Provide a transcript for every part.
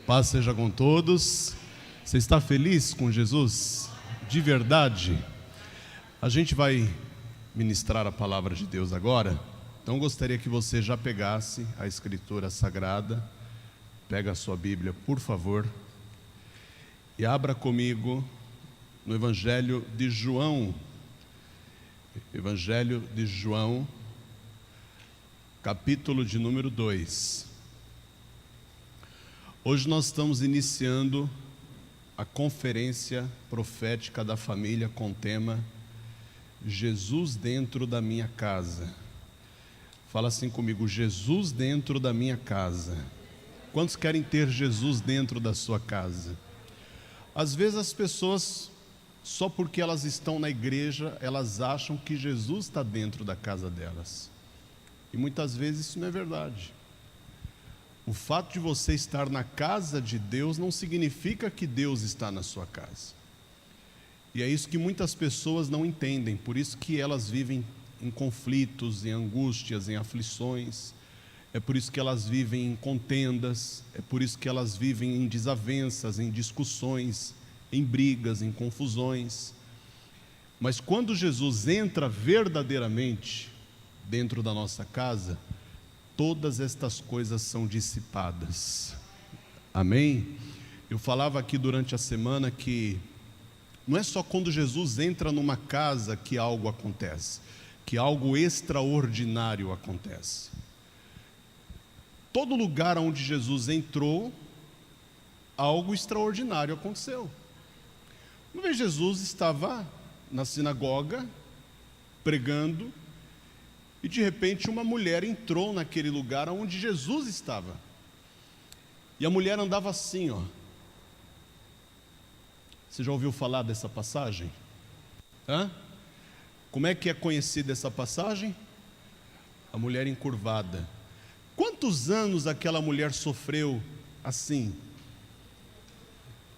Paz seja com todos. Você está feliz com Jesus? De verdade? A gente vai ministrar a palavra de Deus agora. Então gostaria que você já pegasse a Escritura Sagrada. Pega a sua Bíblia, por favor, e abra comigo no Evangelho de João. Evangelho de João, capítulo de número 2. Hoje nós estamos iniciando a conferência profética da família com o tema Jesus dentro da minha casa. Fala assim comigo: Jesus dentro da minha casa. Quantos querem ter Jesus dentro da sua casa? Às vezes as pessoas, só porque elas estão na igreja, elas acham que Jesus está dentro da casa delas. E muitas vezes isso não é verdade. O fato de você estar na casa de Deus não significa que Deus está na sua casa. E é isso que muitas pessoas não entendem, por isso que elas vivem em conflitos, em angústias, em aflições. É por isso que elas vivem em contendas, é por isso que elas vivem em desavenças, em discussões, em brigas, em confusões. Mas quando Jesus entra verdadeiramente dentro da nossa casa, todas estas coisas são dissipadas. Amém? Eu falava aqui durante a semana que não é só quando Jesus entra numa casa que algo acontece, que algo extraordinário acontece. Todo lugar onde Jesus entrou, algo extraordinário aconteceu. Uma vez Jesus estava na sinagoga, pregando, e de repente uma mulher entrou naquele lugar onde Jesus estava. E a mulher andava assim, ó. Você já ouviu falar dessa passagem? Como é que é conhecida essa passagem? A mulher encurvada. Quantos anos aquela mulher sofreu assim?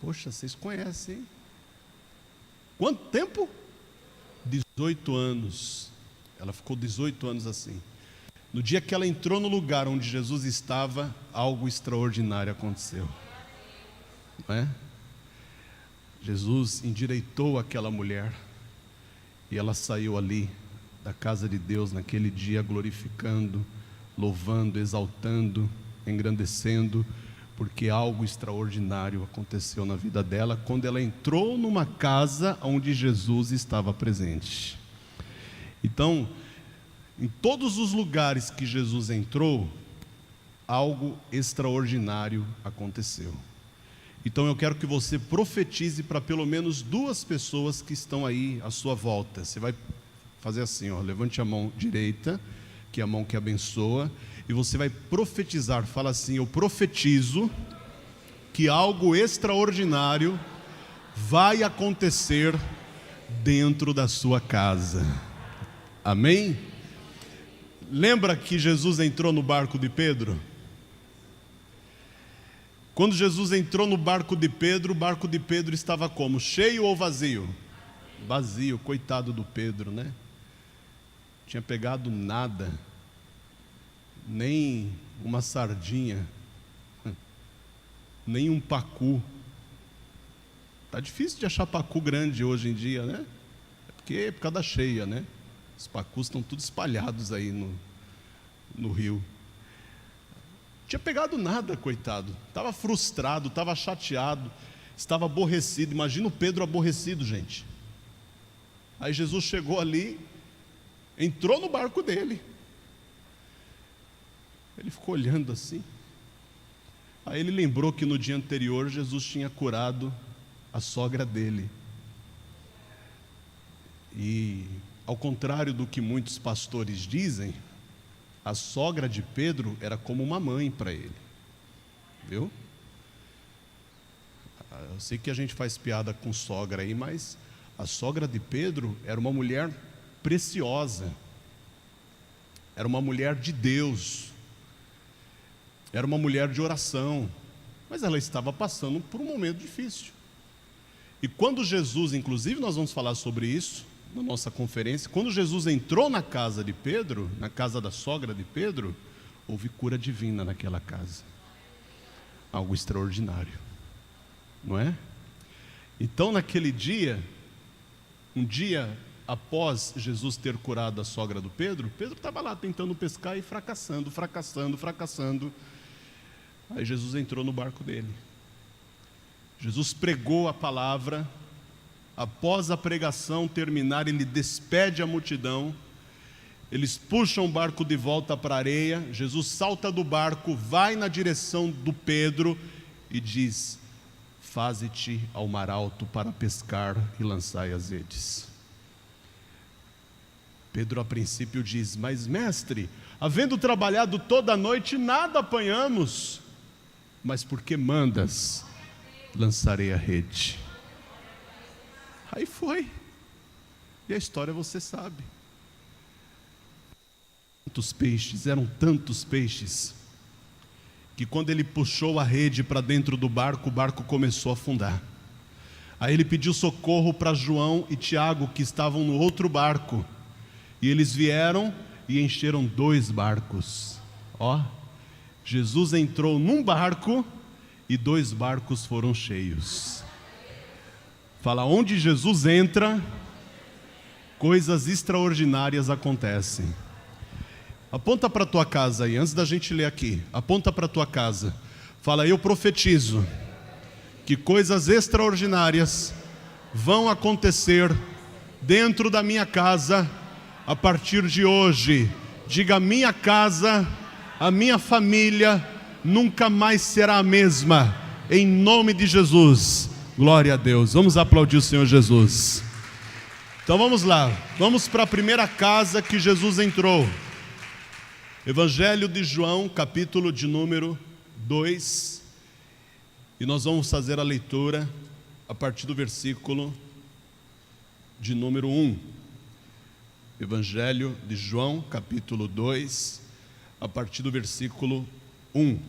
Poxa, vocês conhecem, hein? Quanto tempo? 18 anos. Ela ficou 18 anos assim. No dia que ela entrou no lugar onde Jesus estava, algo extraordinário aconteceu. Não é? Jesus endireitou aquela mulher e ela saiu ali da casa de Deus naquele dia glorificando, louvando, exaltando, engrandecendo, porque algo extraordinário aconteceu na vida dela quando ela entrou numa casa onde Jesus estava presente. Então, em todos os lugares que Jesus entrou, algo extraordinário aconteceu. Então eu quero que você profetize para pelo menos 2 pessoas que estão aí à sua volta. Você vai fazer assim, ó, levante a mão direita, que é a mão que abençoa, e você vai profetizar. Fala assim: eu profetizo que algo extraordinário vai acontecer dentro da sua casa. Amém? Lembra que Jesus entrou no barco de Pedro? Quando Jesus entrou no barco de Pedro, o barco de Pedro estava como? Cheio ou vazio? Vazio, coitado do Pedro, né? Tinha pegado nada, nem uma sardinha, nem um pacu. Tá difícil de achar pacu grande hoje em dia, né? É por causa da cheia, né? Os pacus estão todos espalhados aí no rio. Tinha pegado nada, coitado. Estava frustrado, estava chateado, estava aborrecido. Imagina o Pedro aborrecido, gente. Aí Jesus chegou ali, entrou no barco dele. Ele ficou olhando assim. Aí ele lembrou que no dia anterior Jesus tinha curado a sogra dele. E ao contrário do que muitos pastores dizem, a sogra de Pedro era como uma mãe para ele. Viu? Eu sei que a gente faz piada com sogra aí, mas a sogra de Pedro era uma mulher preciosa. Era uma mulher de Deus. Era uma mulher de oração. Mas ela estava passando por um momento difícil. E quando Jesus, inclusive nós vamos falar sobre isso na nossa conferência, quando Jesus entrou na casa de Pedro, na casa da sogra de Pedro, houve cura divina naquela casa. algo extraordinário, não é? Então naquele dia, um dia após Jesus ter curado a sogra do Pedro, Pedro estava lá tentando pescar e fracassando. Aí Jesus entrou no barco dele. Jesus pregou a palavra. Após a pregação terminar, ele despede a multidão. Eles puxam o barco de volta para a areia. Jesus salta do barco, vai na direção do Pedro e diz: faze-te ao mar alto para pescar e lançai as redes. Pedro a princípio diz: mas mestre, havendo trabalhado toda a noite, nada apanhamos. Mas porque mandas, lançarei a rede. Aí foi. E a história você sabe. Eram tantos peixes, que quando ele puxou a rede para dentro do barco, o barco começou a afundar. Aí ele pediu socorro para João e Tiago, que estavam no outro barco. E eles vieram e encheram 2 barcos. Jesus entrou num barco e 2 barcos foram cheios. Fala, onde Jesus entra, coisas extraordinárias acontecem. Aponta para a tua casa aí, antes da gente ler aqui. Aponta para a tua casa. Fala, eu profetizo que coisas extraordinárias vão acontecer dentro da minha casa a partir de hoje. Diga, minha casa, a minha família nunca mais será a mesma, em nome de Jesus. Glória a Deus. Vamos aplaudir o Senhor Jesus. Então vamos lá, vamos para a primeira casa que Jesus entrou. Evangelho de João, capítulo de número 2. E nós vamos fazer a leitura a partir do versículo de número 1. Evangelho de João, capítulo 2, a partir do versículo 1.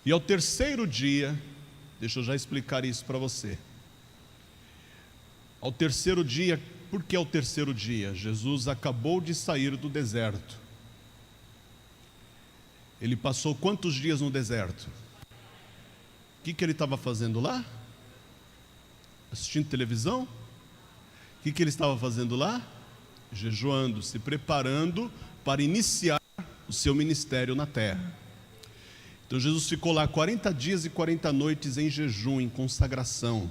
E ao terceiro dia, deixa eu já explicar isso para você. Ao terceiro dia, por que ao terceiro dia? Jesus acabou de sair do deserto. Ele passou quantos dias no deserto? O que ele estava fazendo lá? Assistindo televisão? O que ele estava fazendo lá? Jejuando, se preparando para iniciar o seu ministério na terra. Então Jesus ficou lá 40 dias e 40 noites em jejum, em consagração.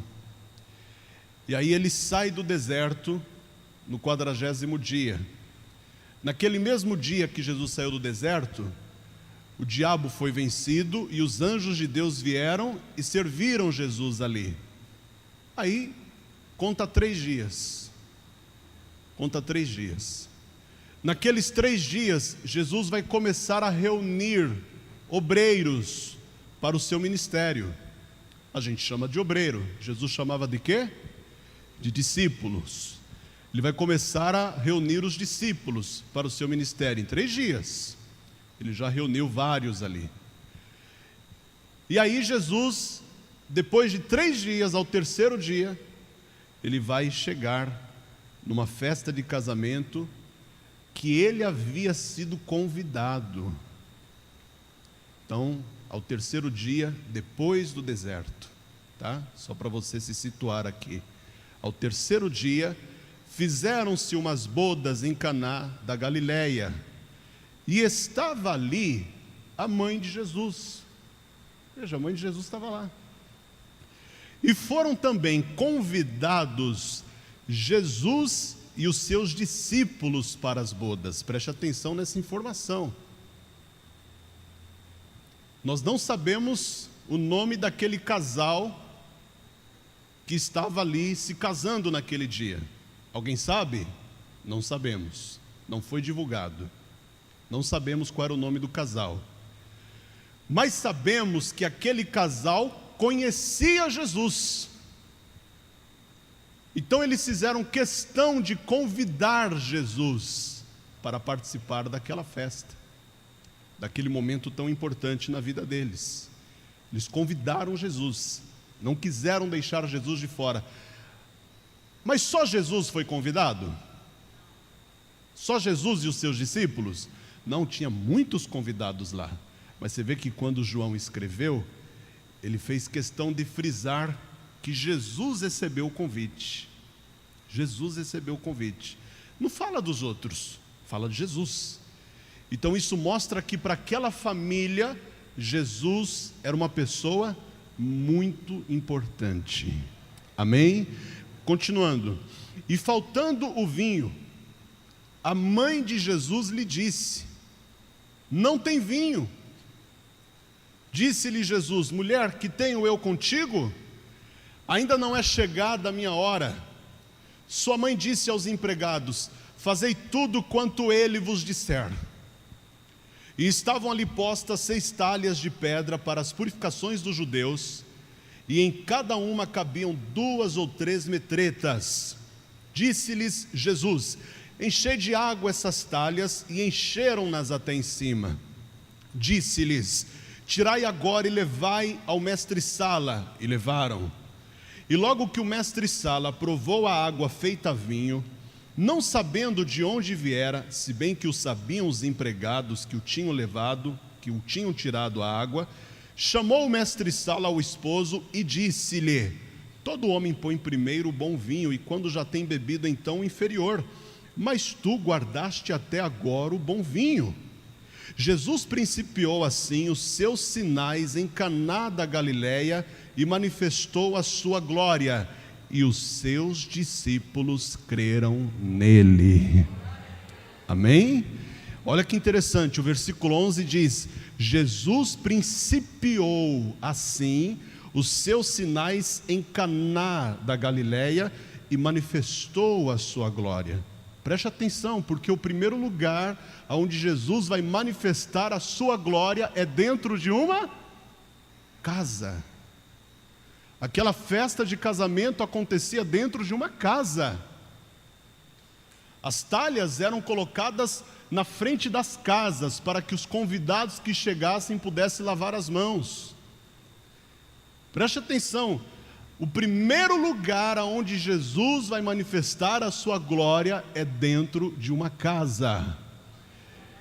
E aí ele sai do deserto no 40º dia. Naquele mesmo dia que Jesus saiu do deserto, o diabo foi vencido e os anjos de Deus vieram e serviram Jesus ali. Aí, conta 3 dias. Conta 3 dias. Naqueles 3 dias, Jesus vai começar a reunir obreiros para o seu ministério. A gente chama de obreiro. Jesus chamava de quê? De discípulos. Ele vai começar a reunir os discípulos para o seu ministério em 3 dias. Ele já reuniu vários ali. E aí Jesus, depois de 3 dias, ao terceiro dia, ele vai chegar numa festa de casamento que ele havia sido convidado. Então, ao terceiro dia, depois do deserto, tá? Só para você se situar aqui. Ao terceiro dia, fizeram-se umas bodas em Caná da Galileia, e estava ali a mãe de Jesus. Veja, a mãe de Jesus estava lá. E foram também convidados Jesus e os seus discípulos para as bodas. Preste atenção nessa informação. Nós não sabemos o nome daquele casal que estava ali se casando naquele dia. Alguém sabe? Não sabemos. Não foi divulgado. Não sabemos qual era o nome do casal. Mas sabemos que aquele casal conhecia Jesus. Então eles fizeram questão de convidar Jesus para participar daquela festa, daquele momento tão importante na vida deles. Eles convidaram Jesus, não quiseram deixar Jesus de fora. Mas só Jesus foi convidado? Só Jesus e os seus discípulos? Não, tinha muitos convidados lá. Mas você vê que quando João escreveu, ele fez questão de frisar que Jesus recebeu o convite. Jesus recebeu o convite. Não fala dos outros, fala de Jesus. Então isso mostra que para aquela família, Jesus era uma pessoa muito importante. Amém? Continuando. E faltando o vinho, a mãe de Jesus lhe disse: não tem vinho. Disse-lhe Jesus: mulher, que tenho eu contigo? Ainda não é chegada a minha hora. Sua mãe disse aos empregados: fazei tudo quanto ele vos disser. E estavam ali postas 6 talhas de pedra para as purificações dos judeus, e em cada uma cabiam 2 ou 3 metretas. Disse-lhes Jesus: enchei de água essas talhas, e encheram-nas até em cima. Disse-lhes: tirai agora e levai ao mestre-sala. E levaram. E logo que o mestre-sala provou a água feita vinho, não sabendo de onde viera, se bem que o sabiam os empregados que o tinham levado, que o tinham tirado a água, chamou o mestre-sala ao esposo e disse-lhe: todo homem põe primeiro o bom vinho, e quando já tem bebido, então o inferior. Mas tu guardaste até agora o bom vinho. Jesus principiou assim os seus sinais em Caná da Galileia e manifestou a sua glória, e os seus discípulos creram nele. Amém? Olha que interessante, o versículo 11 diz: Jesus principiou assim os seus sinais em Caná da Galileia e manifestou a sua glória. Preste atenção, porque o primeiro lugar onde Jesus vai manifestar a sua glória é dentro de uma casa. Aquela festa de casamento acontecia dentro de uma casa. As talhas eram colocadas na frente das casas para que os convidados que chegassem pudessem lavar as mãos. Preste atenção, o primeiro lugar onde Jesus vai manifestar a sua glória é dentro de uma casa.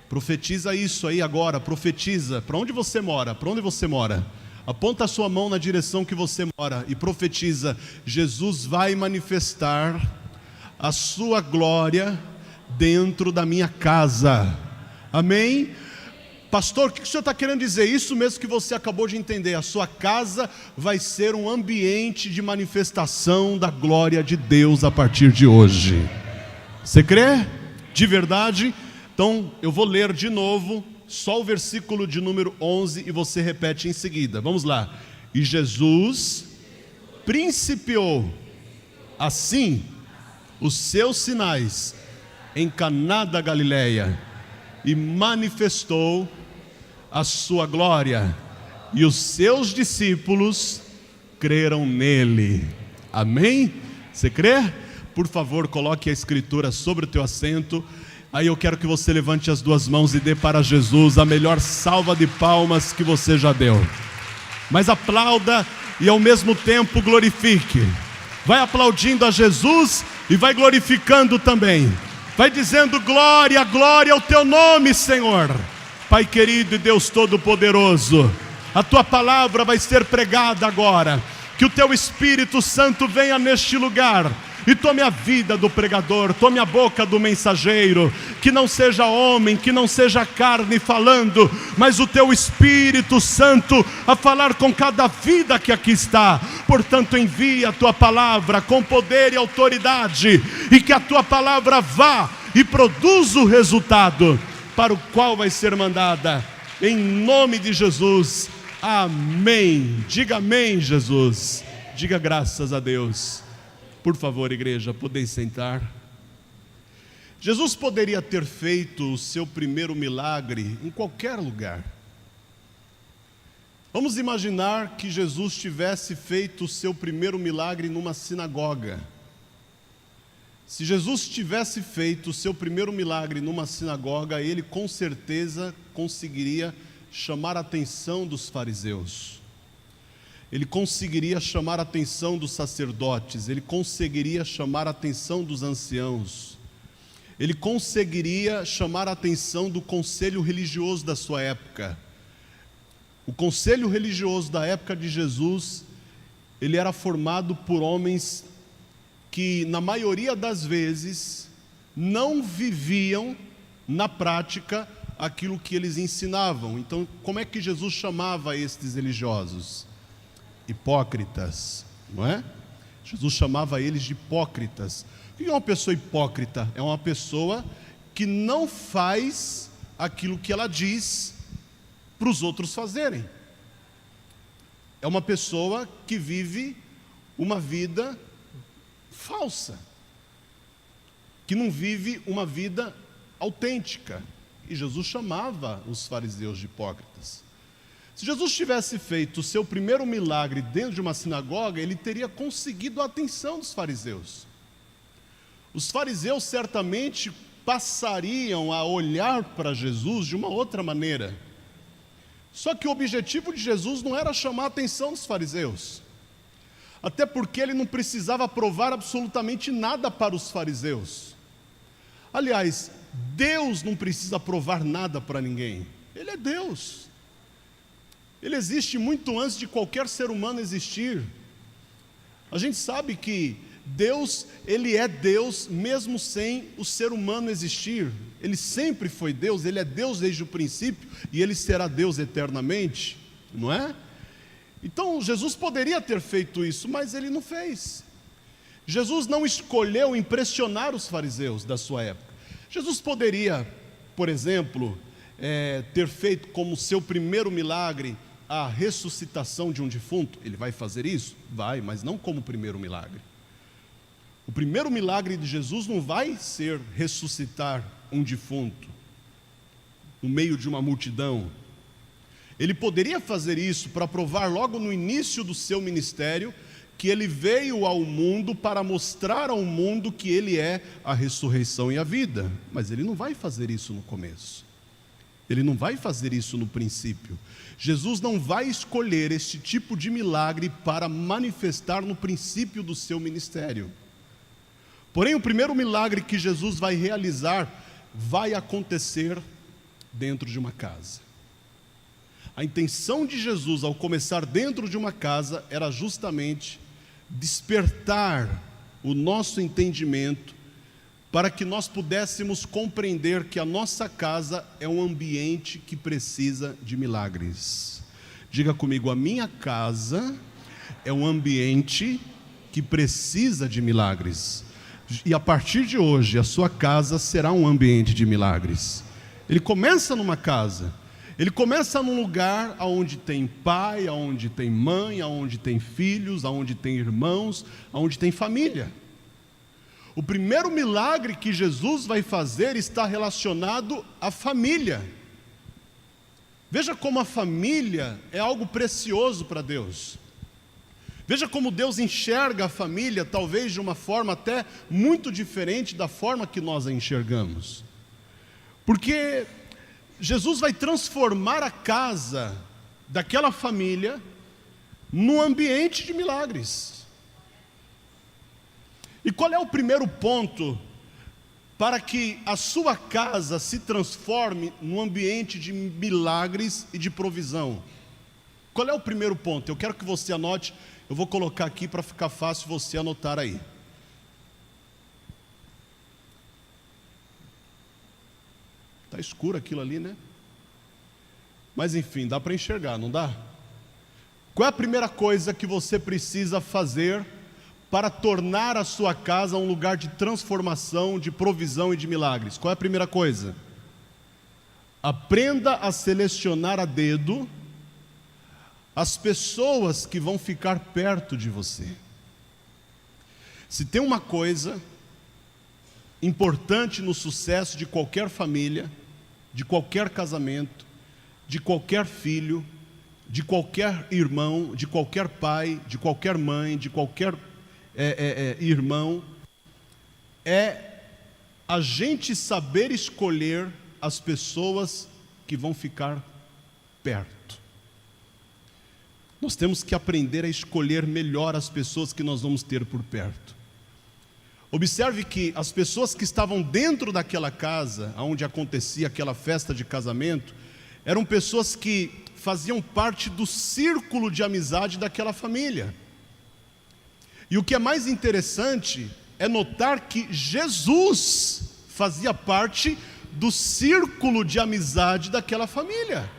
Profetiza isso aí agora, profetiza. Para onde você mora? Para onde você mora? Aponta a sua mão na direção que você mora e profetiza: Jesus vai manifestar a sua glória dentro da minha casa. Amém? Pastor, o que o senhor está querendo dizer? Isso mesmo que você acabou de entender. A sua casa vai ser um ambiente de manifestação da glória de Deus a partir de hoje. Você crê? De verdade? Então eu vou ler de novo só o versículo de número 11 e você repete em seguida. Vamos lá. E Jesus principiou assim os seus sinais em Caná da Galileia e manifestou a sua glória, e os seus discípulos creram nele. Amém? Você crê? Por favor, coloque a escritura sobre o teu assento. Aí eu quero que você levante as 2 mãos e dê para Jesus a melhor salva de palmas que você já deu. Mas aplauda e ao mesmo tempo glorifique. Vai aplaudindo a Jesus e vai glorificando também. Vai dizendo: glória, glória ao teu nome, Senhor. Pai querido e Deus Todo-Poderoso, a tua palavra vai ser pregada agora. Que o teu Espírito Santo venha neste lugar e tome a vida do pregador, tome a boca do mensageiro. Que não seja homem, que não seja carne falando, mas o teu Espírito Santo a falar com cada vida que aqui está. Portanto, envia a tua palavra com poder e autoridade, e que a tua palavra vá e produza o resultado para o qual vai ser mandada, em nome de Jesus. Amém. Diga amém, Jesus. Diga graças a Deus. Por favor, igreja, podeis sentar. Jesus poderia ter feito o seu primeiro milagre em qualquer lugar. Vamos imaginar que Jesus tivesse feito o seu primeiro milagre numa sinagoga. Se Jesus tivesse feito o seu primeiro milagre numa sinagoga, ele com certeza conseguiria chamar a atenção dos fariseus. Ele conseguiria chamar a atenção dos sacerdotes, ele conseguiria chamar a atenção dos anciãos, ele conseguiria chamar a atenção do conselho religioso da sua época. O conselho religioso da época de Jesus, ele era formado por homens que, na maioria das vezes, não viviam na prática aquilo que eles ensinavam. Então, como é que Jesus chamava estes religiosos? Hipócritas, não é? Jesus chamava eles de hipócritas. O que é uma pessoa hipócrita? É uma pessoa que não faz aquilo que ela diz para os outros fazerem. É uma pessoa que vive uma vida falsa, que não vive uma vida autêntica. E Jesus chamava os fariseus de hipócritas. Se Jesus tivesse feito o seu primeiro milagre dentro de uma sinagoga, ele teria conseguido a atenção dos fariseus. Os fariseus certamente passariam a olhar para Jesus de uma outra maneira. Só que o objetivo de Jesus não era chamar a atenção dos fariseus, até porque ele não precisava provar absolutamente nada para os fariseus. Aliás, Deus não precisa provar nada para ninguém. Ele é Deus. Ele existe muito antes de qualquer ser humano existir. A gente sabe que Deus, ele é Deus mesmo sem o ser humano existir. Ele sempre foi Deus, ele é Deus desde o princípio e ele será Deus eternamente, não é? Então Jesus poderia ter feito isso, mas ele não fez. Jesus não escolheu impressionar os fariseus da sua época. Jesus poderia, por exemplo, ter feito como seu primeiro milagre a ressuscitação de um defunto. Ele vai fazer isso? Vai, mas não como primeiro milagre. O primeiro milagre de Jesus não vai ser ressuscitar um defunto no meio de uma multidão. Ele poderia fazer isso para provar logo no início do seu ministério que ele veio ao mundo para mostrar ao mundo que ele é a ressurreição e a vida. Mas ele não vai fazer isso no começo. Ele não vai fazer isso no princípio. Jesus não vai escolher este tipo de milagre para manifestar no princípio do seu ministério. Porém, o primeiro milagre que Jesus vai realizar vai acontecer dentro de uma casa. A intenção de Jesus ao começar dentro de uma casa era justamente despertar o nosso entendimento para que nós pudéssemos compreender que a nossa casa é um ambiente que precisa de milagres. Diga comigo, a minha casa é um ambiente que precisa de milagres. E a partir de hoje, a sua casa será um ambiente de milagres. Ele começa numa casa. Ele começa num lugar onde tem pai, onde tem mãe, onde tem filhos, onde tem irmãos, onde tem família. O primeiro milagre que Jesus vai fazer está relacionado à família. Veja como a família é algo precioso para Deus. Veja como Deus enxerga a família, talvez de uma forma até muito diferente da forma que nós a enxergamos. Porque Jesus vai transformar a casa daquela família num ambiente de milagres. E qual é o primeiro ponto para que a sua casa se transforme num ambiente de milagres e de provisão? Qual é o primeiro ponto? Eu quero que você anote, eu vou colocar aqui para ficar fácil você anotar aí. Está escuro aquilo ali, né? Mas enfim, dá para enxergar, não dá? Qual é a primeira coisa que você precisa fazer para tornar a sua casa um lugar de transformação, de provisão e de milagres? Qual é a primeira coisa? Aprenda a selecionar a dedo as pessoas que vão ficar perto de você. Se tem uma coisa importante no sucesso de qualquer família, de qualquer casamento, de qualquer filho, de qualquer irmão, de qualquer pai, de qualquer mãe, de qualquer irmão, é a gente saber escolher as pessoas que vão ficar perto. Nós temos que aprender a escolher melhor as pessoas que nós vamos ter por perto. Observe que as pessoas que estavam dentro daquela casa, onde acontecia aquela festa de casamento, eram pessoas que faziam parte do círculo de amizade daquela família. E o que é mais interessante é notar que Jesus fazia parte do círculo de amizade daquela família.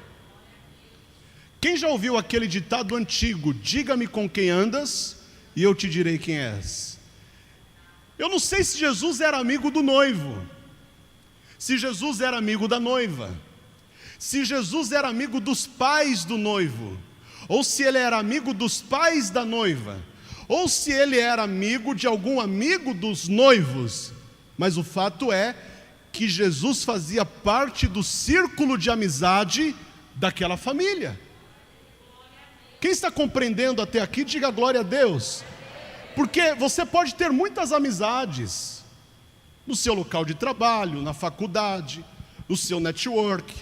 Quem já ouviu aquele ditado antigo: diga-me com quem andas e eu te direi quem és? Eu não sei se Jesus era amigo do noivo, se Jesus era amigo da noiva, se Jesus era amigo dos pais do noivo, ou se ele era amigo dos pais da noiva, ou se ele era amigo de algum amigo dos noivos. Mas o fato é que Jesus fazia parte do círculo de amizade daquela família. Quem está compreendendo até aqui, diga glória a Deus. Porque você pode ter muitas amizades no seu local de trabalho, na faculdade, no seu network.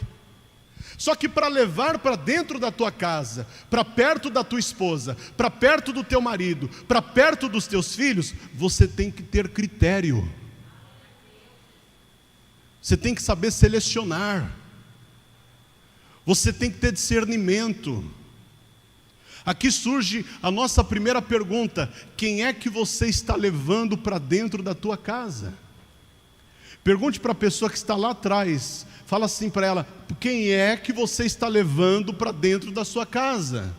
Só que para levar para dentro da tua casa, para perto da tua esposa, para perto do teu marido, para perto dos teus filhos, você tem que ter critério. Você tem que saber selecionar. Você tem que ter discernimento. Aqui surge a nossa primeira pergunta: quem é que você está levando para dentro da tua casa? Pergunte para a pessoa que está lá atrás, fala assim para ela: quem é que você está levando para dentro da sua casa?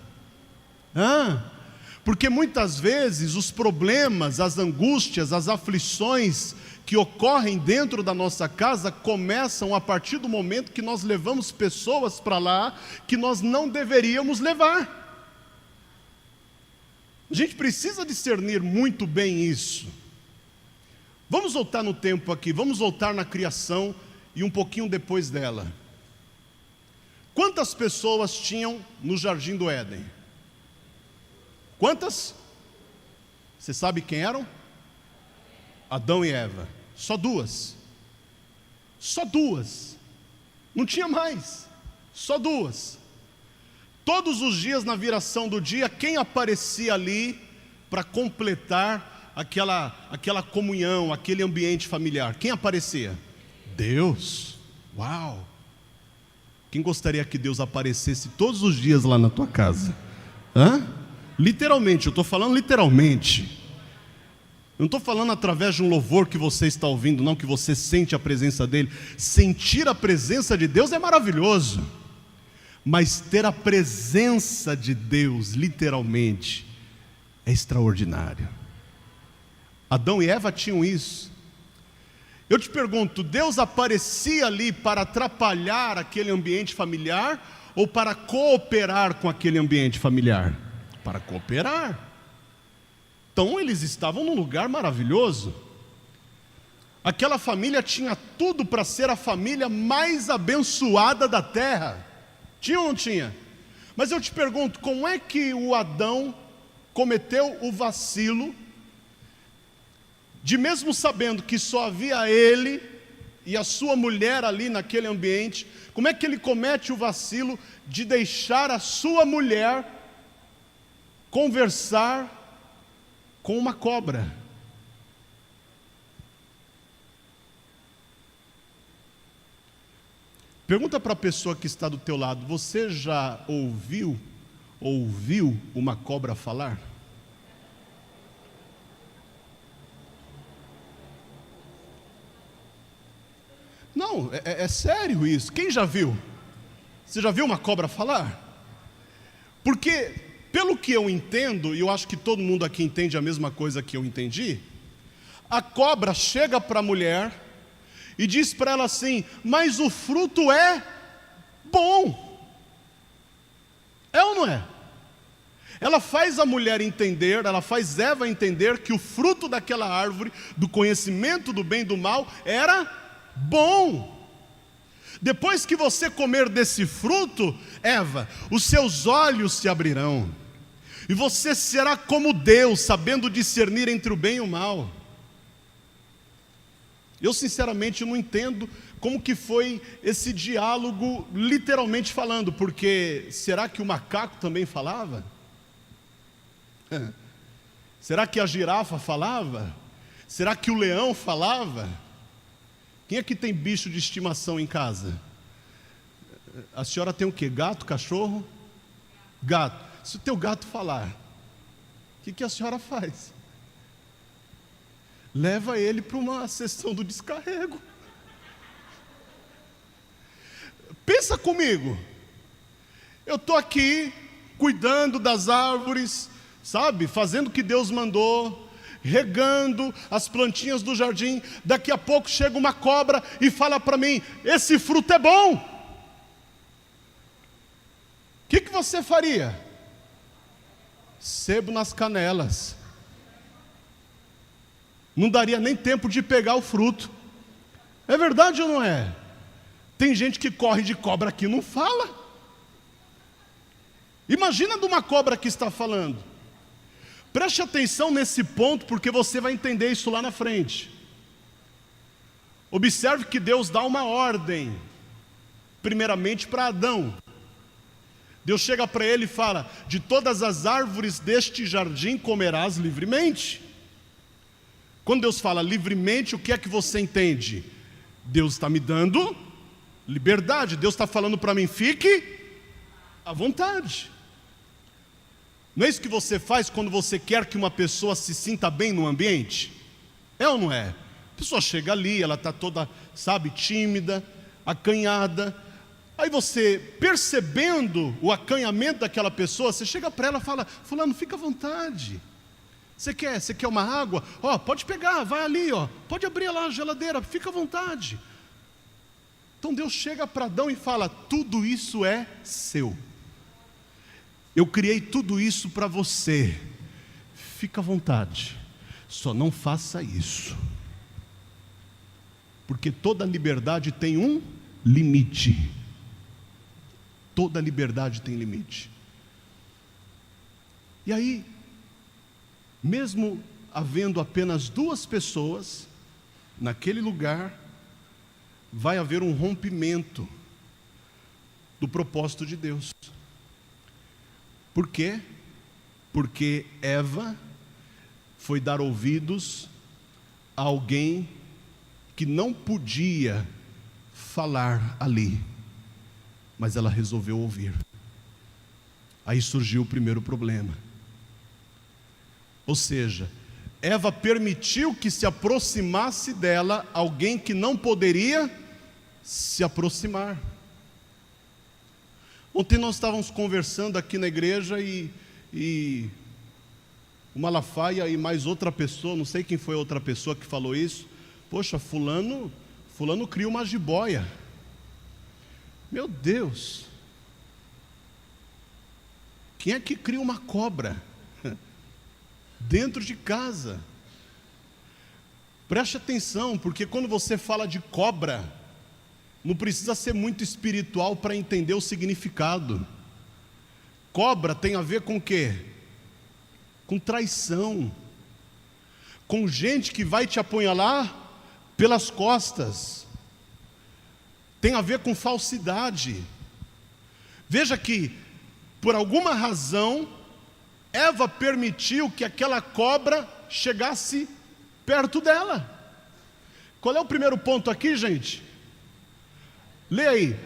Porque muitas vezes os problemas, as angústias, as aflições que ocorrem dentro da nossa casa começam a partir do momento que nós levamos pessoas para lá que nós não deveríamos levar. A gente precisa discernir muito bem isso. Vamos voltar no tempo aqui, vamos voltar na criação e um pouquinho depois dela. Quantas pessoas tinham no Jardim do Éden? Quantas? Você sabe quem eram? Adão e Eva. Só duas. Só duas. Não tinha mais. Só duas. Todos os dias na viração do dia, quem aparecia ali para completar aquela comunhão, aquele ambiente familiar? Quem aparecia? Deus. Uau! Quem gostaria que Deus aparecesse todos os dias lá na tua casa? Literalmente, eu estou falando literalmente. Eu não estou falando através de um louvor que você está ouvindo, não, que você sente a presença dEle. Sentir a presença de Deus é maravilhoso. Mas ter a presença de Deus, literalmente, é extraordinário. Adão e Eva tinham isso. Eu te pergunto, Deus aparecia ali para atrapalhar aquele ambiente familiar ou para cooperar com aquele ambiente familiar? Para cooperar. Então eles estavam num lugar maravilhoso. Aquela família tinha tudo para ser a família mais abençoada da terra. Tinha ou não tinha? Mas eu te pergunto, como é que o Adão cometeu o vacilo de, mesmo sabendo que só havia ele e a sua mulher ali naquele ambiente, como é que ele comete o vacilo de deixar a sua mulher conversar com uma cobra? Pergunta para a pessoa que está do teu lado: você já ouviu uma cobra falar? Não, é sério isso. Quem já viu? Você já viu uma cobra falar? Porque, pelo que eu entendo, e eu acho que todo mundo aqui entende a mesma coisa que eu entendi, a cobra chega para a mulher e diz para ela assim: mas o fruto é bom. É ou não é? Ela faz a mulher entender, ela faz Eva entender que o fruto daquela árvore, do conhecimento do bem e do mal, era bom. Depois que você comer desse fruto, Eva, os seus olhos se abrirão, e você será como Deus, sabendo discernir entre o bem e o mal. Eu sinceramente não entendo como que foi esse diálogo, literalmente falando, porque será que o macaco também falava? Será que a girafa falava? Será que o leão falava? Quem é que tem bicho de estimação em casa? A senhora tem o quê? Gato, cachorro? Gato. Se o teu gato falar, o que a senhora faz? Leva ele para uma sessão do descarrego. Pensa comigo. Eu estou aqui cuidando das árvores, sabe? Fazendo o que Deus mandou, regando as plantinhas do jardim. Daqui a pouco chega uma cobra e fala para mim: esse fruto é bom. O que você faria? Sebo nas canelas. Não daria nem tempo de pegar o fruto. É verdade ou não é? Tem gente que corre de cobra aqui e não fala. Imagina de uma cobra que está falando. Preste atenção nesse ponto, porque você vai entender isso lá na frente. Observe que Deus dá uma ordem, primeiramente para Adão. Deus chega para ele e fala: de todas as árvores deste jardim comerás livremente. Quando Deus fala livremente, o que é que você entende? Deus está me dando liberdade. Deus está falando para mim: fique à vontade. Não é isso que você faz quando você quer que uma pessoa se sinta bem no ambiente? É ou não é? A pessoa chega ali, ela está toda, sabe, tímida, acanhada. Aí você, percebendo o acanhamento daquela pessoa, você chega para ela e fala: fulano, fica à vontade. Você quer uma água? Ó, pode pegar, vai ali, ó. Pode abrir lá a geladeira, fica à vontade. Então Deus chega para Adão e fala: tudo isso é seu. Eu criei tudo isso para você. Fica à vontade. Só não faça isso. Porque toda liberdade tem um limite. Toda liberdade tem limite. E aí, mesmo havendo apenas duas pessoas naquele lugar, vai haver um rompimento do propósito de Deus. Por quê? Porque Eva foi dar ouvidos a alguém que não podia falar ali, mas ela resolveu ouvir. Aí surgiu o primeiro problema. Ou seja, Eva permitiu que se aproximasse dela alguém que não poderia se aproximar. Ontem nós estávamos conversando aqui na igreja e o Malafaia e mais outra pessoa, não sei quem foi a outra pessoa que falou isso: poxa, fulano cria uma jiboia. Meu Deus, quem é que cria uma cobra dentro de casa? Preste atenção, porque quando você fala de cobra, não precisa ser muito espiritual para entender o significado. Cobra tem a ver com o quê? Com traição, com gente que vai te apunhalar pelas costas. Tem a ver com falsidade. Veja que, por alguma razão, Eva permitiu que aquela cobra chegasse perto dela. Qual é o primeiro ponto aqui, gente? Leia aí: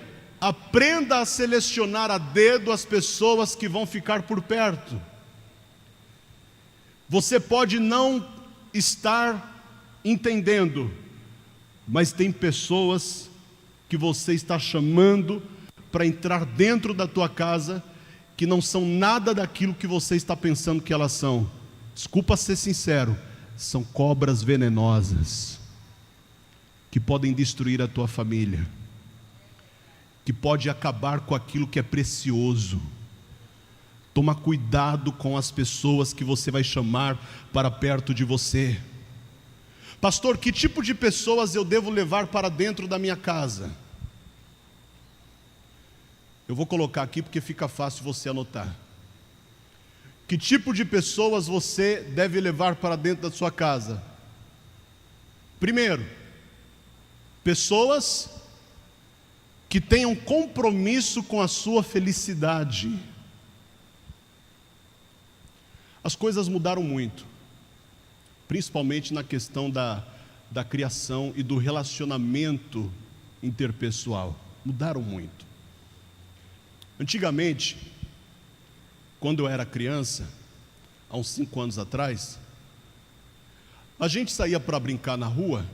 aprenda a selecionar a dedo as pessoas que vão ficar por perto. Você pode não estar entendendo, mas tem pessoas que você está chamando para entrar dentro da tua casa, que não são nada daquilo que você está pensando que elas são. Desculpa ser sincero, são cobras venenosas, que podem destruir a tua família, que pode acabar com aquilo que é precioso. Toma cuidado com as pessoas que você vai chamar para perto de você. Pastor, que tipo de pessoas eu devo levar para dentro da minha casa? Eu vou colocar aqui porque fica fácil você anotar. Que tipo de pessoas você deve levar para dentro da sua casa? Primeiro, pessoas que tenham compromisso com a sua felicidade. As coisas mudaram muito, principalmente na questão da criação e do relacionamento interpessoal. Mudaram muito. Antigamente, quando eu era criança, há uns 5 anos atrás, a gente saía para brincar na rua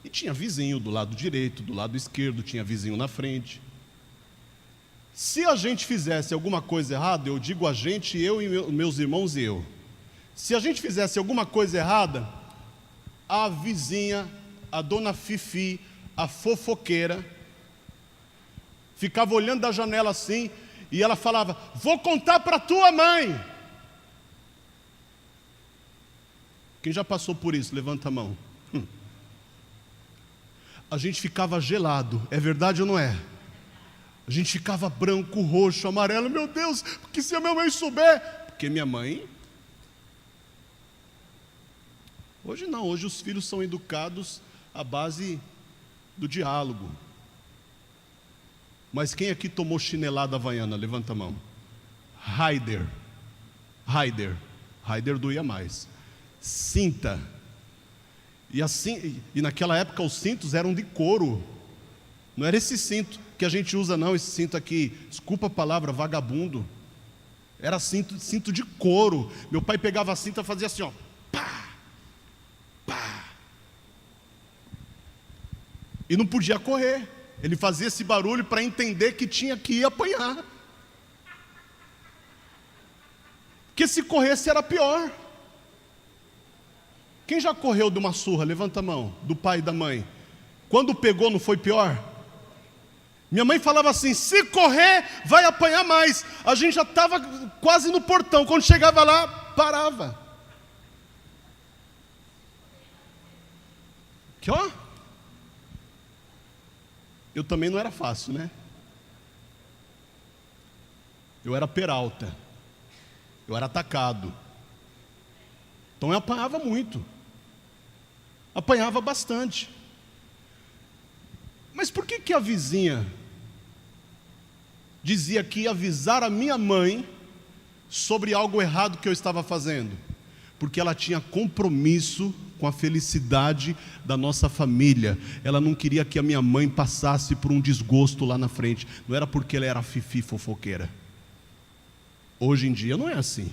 e tinha vizinho do lado direito, do lado esquerdo, tinha vizinho na frente. Se a gente fizesse alguma coisa errada, eu digo a gente, eu e meus irmãos e eu. Se a gente fizesse alguma coisa errada, a vizinha, a dona Fifi, a fofoqueira, ficava olhando da janela assim, e ela falava: vou contar para tua mãe. Quem já passou por isso? Levanta a mão. A gente ficava gelado, é verdade ou não é? A gente ficava branco, roxo, amarelo. Meu Deus, porque se a minha mãe souber? Porque minha mãe... Hoje não, hoje os filhos são educados à base do diálogo. Mas quem aqui tomou chinelada havaiana? Levanta a mão. Raider doía mais. Cinta. E assim, e naquela época os cintos eram de couro. Não era esse cinto que a gente usa não, esse cinto aqui, desculpa a palavra, vagabundo. Era cinto de couro. Meu pai pegava a cinta e fazia assim, ó. Pá, pá. E não podia correr. Ele fazia esse barulho para entender que tinha que ir apanhar. Porque se corresse era pior. Quem já correu de uma surra? Levanta a mão. Do pai e da mãe. Quando pegou não foi pior? Minha mãe falava assim: se correr vai apanhar mais. A gente já estava quase no portão. Quando chegava lá, parava. Que ó? Eu também não era fácil, né? Eu era peralta. Eu era atacado. Então eu apanhava muito. Apanhava bastante. Mas por que a vizinha dizia que ia avisar a minha mãe sobre algo errado que eu estava fazendo? Porque ela tinha compromisso com a felicidade da nossa família. Ela não queria que a minha mãe passasse por um desgosto lá na frente. Não era porque ela era fifi fofoqueira. Hoje em dia não é assim.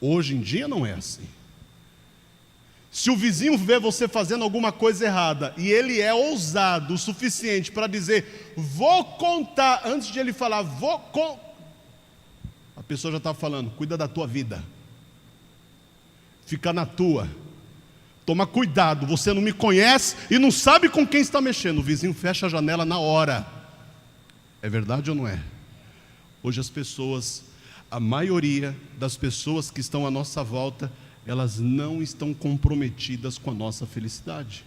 Hoje em dia não é assim. Se o vizinho vê você fazendo alguma coisa errada e ele é ousado o suficiente para dizer: vou contar, antes de ele falar a pessoa já estava falando: cuida da tua vida, fica na tua, toma cuidado, você não me conhece e não sabe com quem está mexendo. O vizinho fecha a janela na hora. É verdade ou não é? Hoje as pessoas, a maioria das pessoas que estão à nossa volta, elas não estão comprometidas com a nossa felicidade.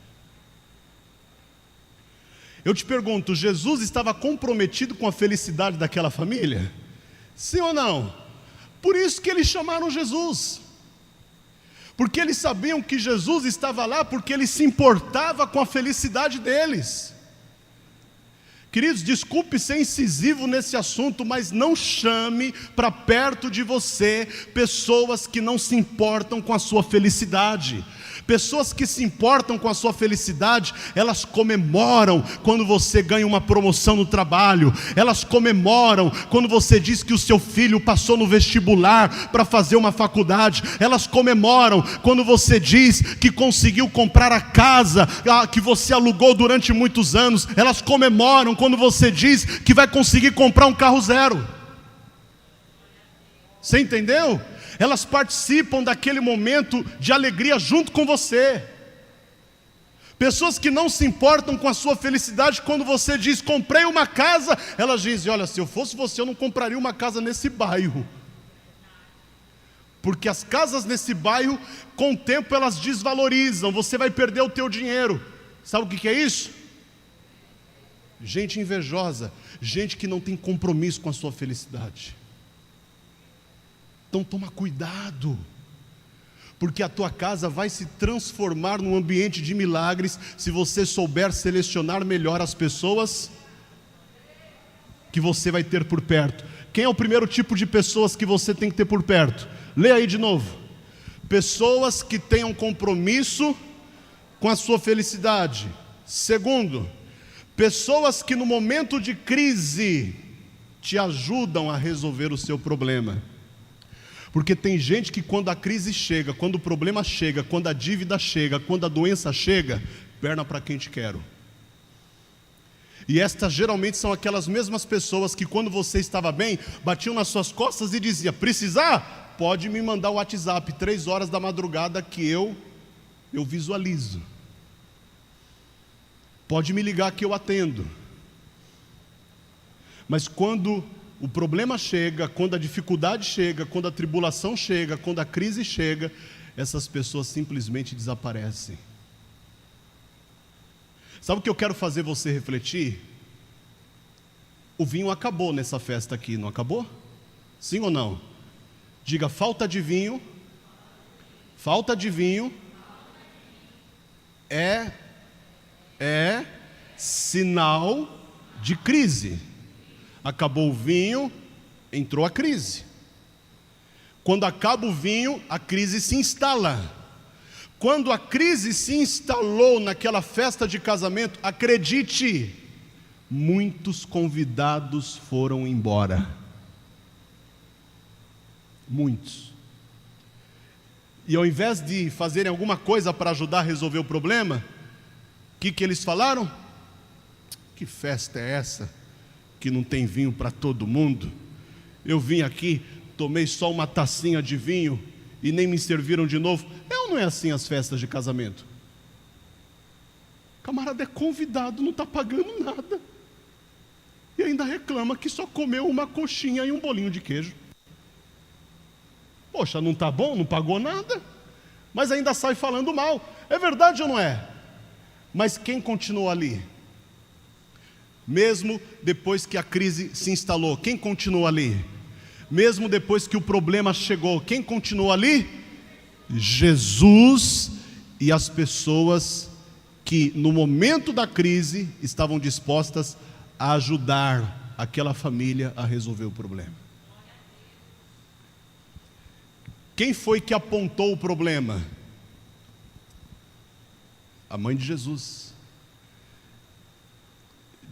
Eu te pergunto, Jesus estava comprometido com a felicidade daquela família? Sim ou não? Por isso que eles chamaram Jesus. Porque eles sabiam que Jesus estava lá porque ele se importava com a felicidade deles. Queridos, desculpe ser incisivo nesse assunto, mas não chame para perto de você pessoas que não se importam com a sua felicidade. Pessoas que se importam com a sua felicidade, elas comemoram quando você ganha uma promoção no trabalho. Elas comemoram quando você diz que o seu filho passou no vestibular para fazer uma faculdade. Elas comemoram quando você diz que conseguiu comprar a casa que você alugou durante muitos anos. Elas comemoram quando você diz que vai conseguir comprar um carro zero. Você entendeu? Elas participam daquele momento de alegria junto com você. Pessoas que não se importam com a sua felicidade, quando você diz: comprei uma casa, elas dizem: olha, se eu fosse você, eu não compraria uma casa nesse bairro. Porque as casas nesse bairro, com o tempo elas desvalorizam, você vai perder o teu dinheiro. Sabe o que é isso? Gente invejosa, gente que não tem compromisso com a sua felicidade. Então toma cuidado, porque a tua casa vai se transformar num ambiente de milagres se você souber selecionar melhor as pessoas que você vai ter por perto. Quem é o primeiro tipo de pessoas que você tem que ter por perto? Lê aí de novo. Pessoas que tenham compromisso com a sua felicidade. Segundo, Pessoas que no momento de crise te ajudam a resolver o seu problema. Porque tem gente que quando a crise chega, quando o problema chega, quando a dívida chega, quando a doença chega, perna para quem te quero. E estas geralmente são aquelas mesmas pessoas que quando você estava bem, batiam nas suas costas e diziam: precisar? Pode me mandar o WhatsApp, 3 horas da madrugada que eu visualizo. Pode me ligar que eu atendo. Mas quando o problema chega, quando a dificuldade chega, quando a tribulação chega, quando a crise chega, essas pessoas simplesmente desaparecem. Sabe o que eu quero fazer você refletir? O vinho acabou nessa festa aqui, não acabou? Sim ou não? Diga: falta de vinho. Falta de vinho é sinal de crise. Acabou o vinho, entrou a crise. Quando acaba o vinho, a crise se instala. Quando a crise se instalou naquela festa de casamento, acredite, muitos convidados foram embora. Muitos. E ao invés de fazerem alguma coisa para ajudar a resolver o problema, o que eles falaram? Que festa é essa que não tem vinho para todo mundo? Eu vim aqui, tomei só uma tacinha de vinho e nem me serviram de novo. Não é assim as festas de casamento. O camarada é convidado, não está pagando nada, e ainda reclama que só comeu uma coxinha e um bolinho de queijo. Poxa, não está bom, não pagou nada, mas ainda sai falando mal. É verdade ou não é? Mas quem continuou ali? Mesmo depois que a crise se instalou, quem continuou ali? Mesmo depois que o problema chegou, quem continuou ali? Jesus e as pessoas que no momento da crise estavam dispostas a ajudar aquela família a resolver o problema. Quem foi que apontou o problema? A mãe de Jesus.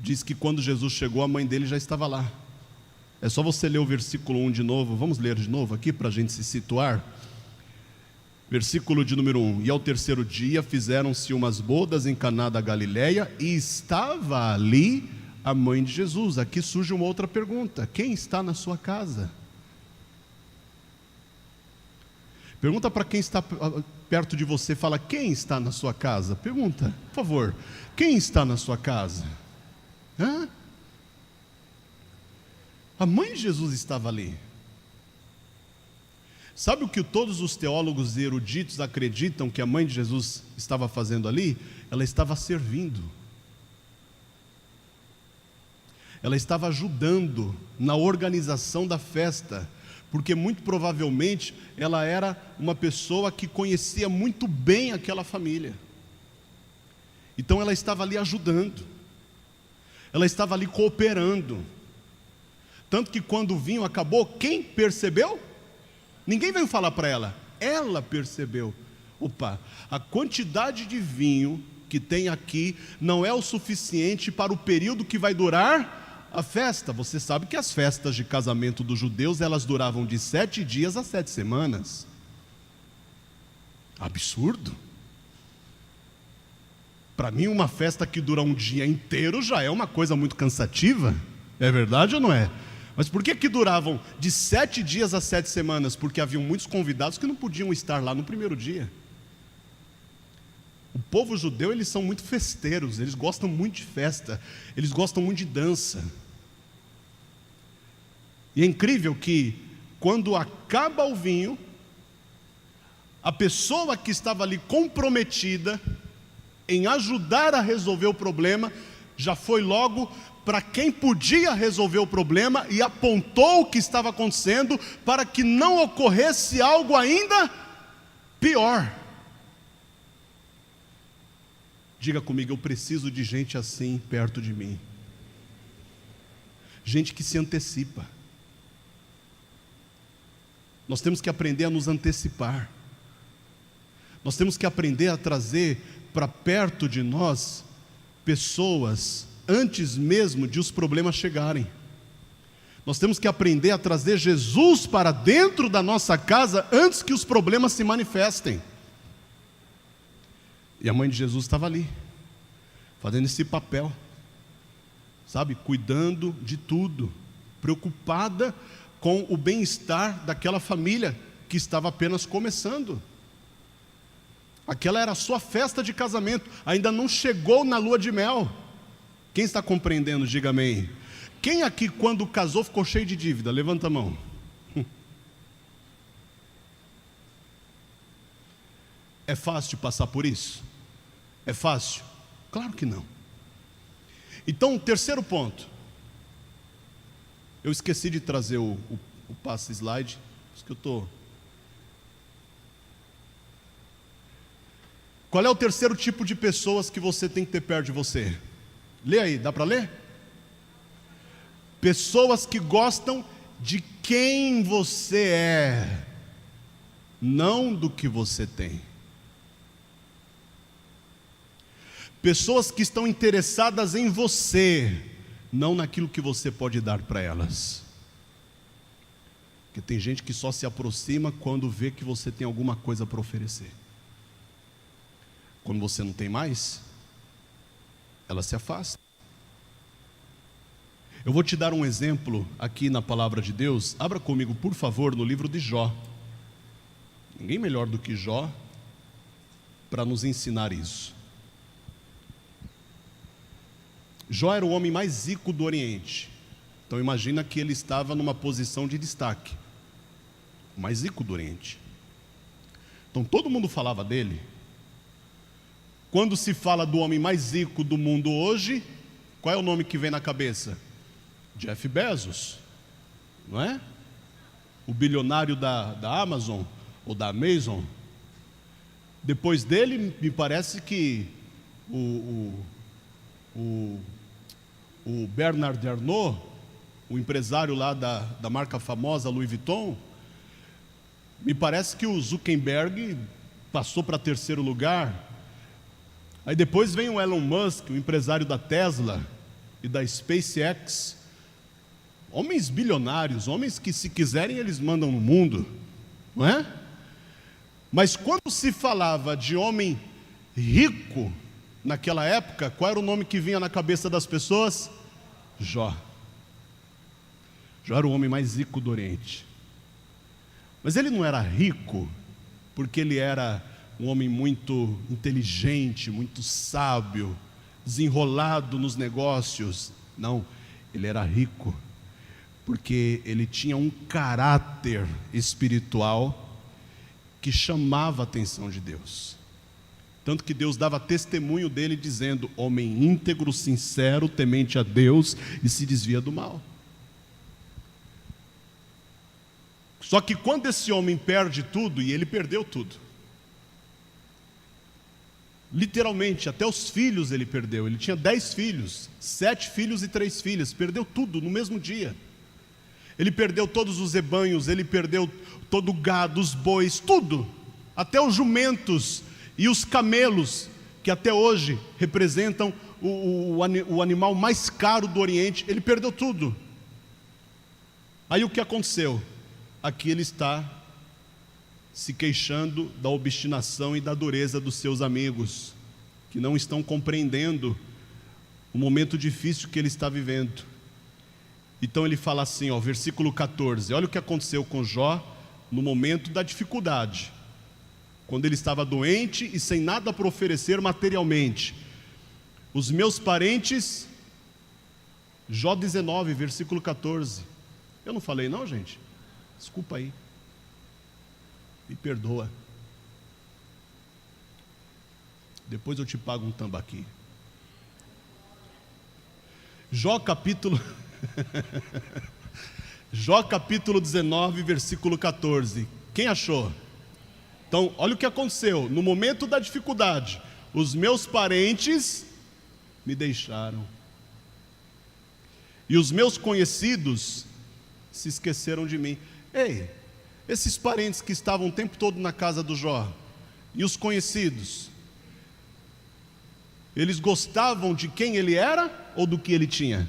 Diz que quando Jesus chegou, a mãe dele já estava lá. É só você ler o versículo 1 de novo. Vamos ler de novo aqui para a gente se situar. Versículo de número 1: E ao terceiro dia fizeram-se umas bodas em Caná da Galileia, e estava ali a mãe de Jesus. Aqui surge uma outra pergunta: quem está na sua casa? Pergunta para quem está perto de você, fala: quem está na sua casa? Pergunta, por favor, quem está na sua casa? Hã? A mãe de Jesus estava ali. Sabe o que todos os teólogos e eruditos acreditam que a mãe de Jesus estava fazendo ali? Ela estava servindo. Ela estava ajudando na organização da festa, porque muito provavelmente ela era uma pessoa que conhecia muito bem aquela família. Então ela estava ali ajudando, ela estava ali cooperando. Tanto que quando o vinho acabou, quem percebeu? Ninguém veio falar para ela percebeu. Opa, a quantidade de vinho que tem aqui não é o suficiente para o período que vai durar a festa. Você sabe que as festas de casamento dos judeus, elas duravam de 7 dias a 7 semanas. Absurdo. Para mim, uma festa que dura um dia inteiro já é uma coisa muito cansativa. É verdade ou não é? Mas por que duravam de 7 dias a 7 semanas? Porque haviam muitos convidados que não podiam estar lá no primeiro dia. O povo judeu, eles são muito festeiros, eles gostam muito de festa, eles gostam muito de dança. E é incrível que, quando acaba o vinho, a pessoa que estava ali comprometida em ajudar a resolver o problema, já foi logo para quem podia resolver o problema e apontou o que estava acontecendo para que não ocorresse algo ainda pior. Diga comigo: eu preciso de gente assim perto de mim. Gente que se antecipa. Nós temos que aprender a nos antecipar. Nós temos que aprender a trazer para perto de nós pessoas antes mesmo de os problemas chegarem. Nós temos que aprender a trazer Jesus para dentro da nossa casa antes que os problemas se manifestem. E a mãe de Jesus estava ali, fazendo esse papel, sabe, cuidando de tudo, preocupada com o bem-estar daquela família que estava apenas começando. Aquela era a sua festa de casamento, ainda não chegou na lua de mel. Quem está compreendendo, diga amém. Quem aqui quando casou ficou cheio de dívida? Levanta a mão. É fácil passar por isso? É fácil? Claro que não. Então, terceiro ponto. Eu esqueci de trazer o passe slide. Isso que eu estou... Qual é o terceiro tipo de pessoas que você tem que ter perto de você? Lê aí, dá para ler? Pessoas que gostam de quem você é, não do que você tem. Pessoas que estão interessadas em você, não naquilo que você pode dar para elas. Porque tem gente que só se aproxima quando vê que você tem alguma coisa para oferecer. Quando você não tem mais, ela se afasta. Eu vou te dar um exemplo aqui na palavra de Deus. Abra comigo, por favor, no livro de Jó. Ninguém melhor do que Jó para nos ensinar isso. Jó era o homem mais rico do Oriente. Então imagina que ele estava numa posição de destaque. O mais rico do Oriente. Então todo mundo falava dele. Quando se fala do homem mais rico do mundo hoje, qual é o nome que vem na cabeça? Jeff Bezos, não é? O bilionário da Amazon, ou da Amazon. Depois dele, me parece que o Bernard Arnault, o empresário lá da marca famosa Louis Vuitton, me parece que o Zuckerberg passou para terceiro lugar. Aí depois vem o Elon Musk, o empresário da Tesla e da SpaceX. Homens bilionários, homens que se quiserem eles mandam no mundo, não é? Mas quando se falava de homem rico, naquela época, qual era o nome que vinha na cabeça das pessoas? Jó. Jó era o homem mais rico do Oriente. Mas ele não era rico porque ele era um homem muito inteligente, muito sábio, desenrolado nos negócios. Não, ele era rico porque ele tinha um caráter espiritual que chamava a atenção de Deus. Tanto que Deus dava testemunho dele dizendo: homem íntegro, sincero, temente a Deus e se desvia do mal. Só que quando esse homem perde tudo, e ele perdeu tudo, literalmente, até os filhos ele perdeu. Ele tinha 10 filhos, 7 filhos e 3 filhas, perdeu tudo no mesmo dia. Ele perdeu todos os rebanhos, ele perdeu todo o gado, os bois, tudo, até os jumentos e os camelos, que até hoje representam o animal mais caro do Oriente. Ele perdeu tudo. Aí o que aconteceu? Aqui ele está se queixando da obstinação e da dureza dos seus amigos, que não estão compreendendo o momento difícil que ele está vivendo. Então ele fala assim, versículo 14, olha o que aconteceu com Jó no momento da dificuldade, quando ele estava doente e sem nada para oferecer materialmente. Os meus parentes, Jó 19, versículo 14. Eu não falei não, gente? Desculpa aí. Me perdoa. Depois eu te pago um tambaqui. Jó capítulo Jó capítulo 19, versículo 14. Quem achou? Então, olha o que aconteceu. No momento da dificuldade, os meus parentes me deixaram, e os meus conhecidos se esqueceram de mim. Ei, esses parentes que estavam o tempo todo na casa do Jó, e os conhecidos, Eles gostavam de quem ele era ou do que ele tinha?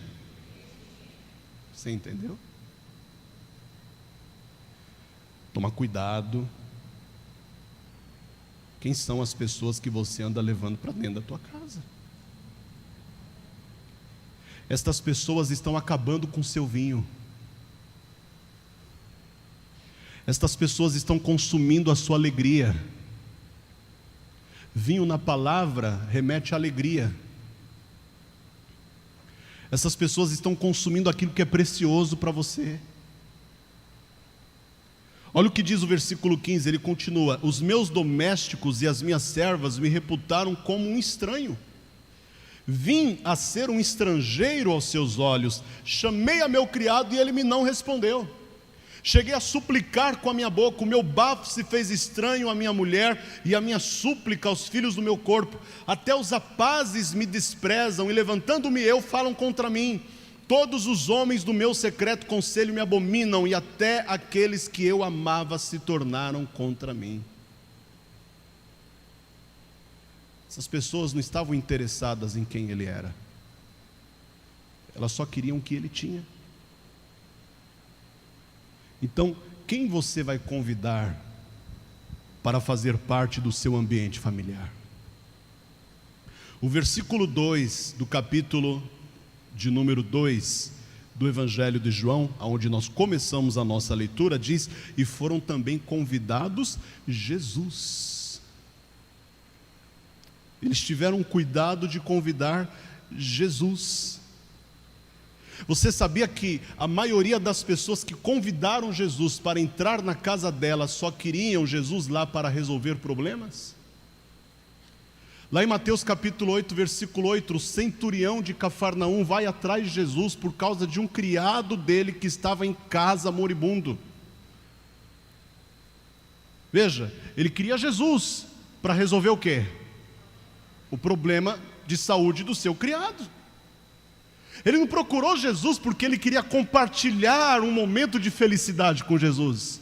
Você entendeu? Toma cuidado. Quem são as pessoas que você anda levando para dentro da tua casa? Estas pessoas estão acabando com o seu vinho. Estas pessoas estão consumindo a sua alegria. Vinho na palavra remete à alegria. Essas pessoas estão consumindo aquilo que é precioso para você. Olha o que diz o versículo 15, ele continua: os meus domésticos e as minhas servas me reputaram como um estranho. Vim a ser um estrangeiro aos seus olhos. Chamei a meu criado e ele me não respondeu. Cheguei a suplicar com a minha boca, o meu bafo se fez estranho à minha mulher e a minha súplica aos filhos do meu corpo. Até os rapazes me desprezam e levantando-me eu falam contra mim. Todos os homens do meu secreto conselho me abominam e até aqueles que eu amava se tornaram contra mim. Essas pessoas não estavam interessadas em quem ele era. Elas só queriam o que ele tinha. Então, quem você vai convidar para fazer parte do seu ambiente familiar? O versículo 2 do capítulo de número 2 do Evangelho de João, onde nós começamos a nossa leitura, diz: e foram também convidados Jesus. Eles tiveram cuidado de convidar Jesus. Você sabia que a maioria das pessoas que convidaram Jesus para entrar na casa delas só queriam Jesus lá para resolver problemas? Lá em Mateus capítulo 8, versículo 8, o centurião de Cafarnaum vai atrás de Jesus por causa de um criado dele que estava em casa moribundo. Veja, ele queria Jesus para resolver o quê? O problema de saúde do seu criado. Ele não procurou Jesus porque ele queria compartilhar um momento de felicidade com Jesus.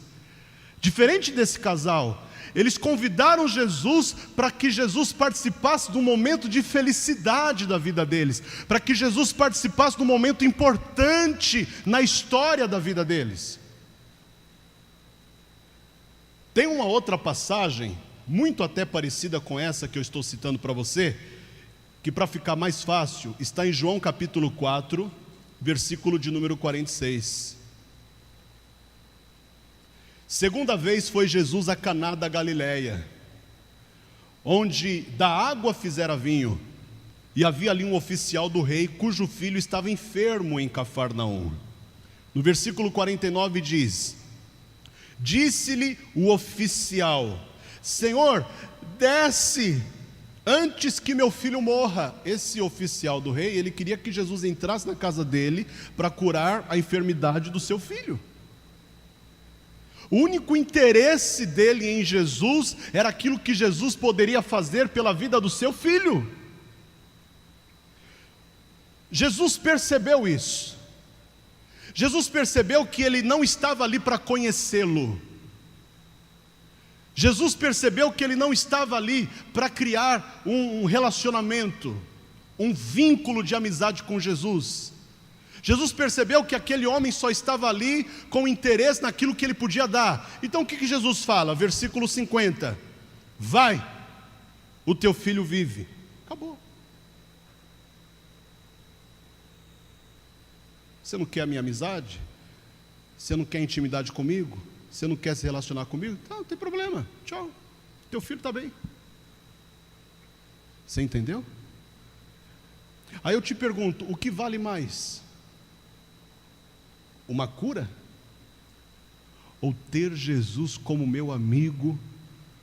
Diferente desse casal, eles convidaram Jesus para que Jesus participasse de um momento de felicidade da vida deles, para que Jesus participasse de um momento importante na história da vida deles. Tem uma outra passagem, muito até parecida com essa que eu estou citando para você, que para ficar mais fácil, está em João capítulo 4, versículo de número 46. Segunda vez foi Jesus a Caná da Galileia, onde da água fizera vinho, e havia ali um oficial do rei, cujo filho estava enfermo em Cafarnaum. No versículo 49 diz: disse-lhe o oficial: Senhor, desce antes que meu filho morra. Esse oficial do rei, ele queria que Jesus entrasse na casa dele para curar a enfermidade do seu filho. O único interesse dele em Jesus era aquilo que Jesus poderia fazer pela vida do seu filho. Jesus percebeu isso. Jesus percebeu que ele não estava ali para conhecê-lo. Jesus percebeu que ele não estava ali para criar um relacionamento, um vínculo de amizade com Jesus. Jesus percebeu que aquele homem só estava ali com interesse naquilo que ele podia dar. Então o que Jesus fala? Versículo 50: vai, o teu filho vive. Acabou. Você não quer a minha amizade? Você não quer intimidade comigo? Você não quer se relacionar comigo? Tá, não tem problema, tchau, teu filho está bem. Você entendeu? Aí eu te pergunto, o que vale mais? Uma cura? Ou ter Jesus como meu amigo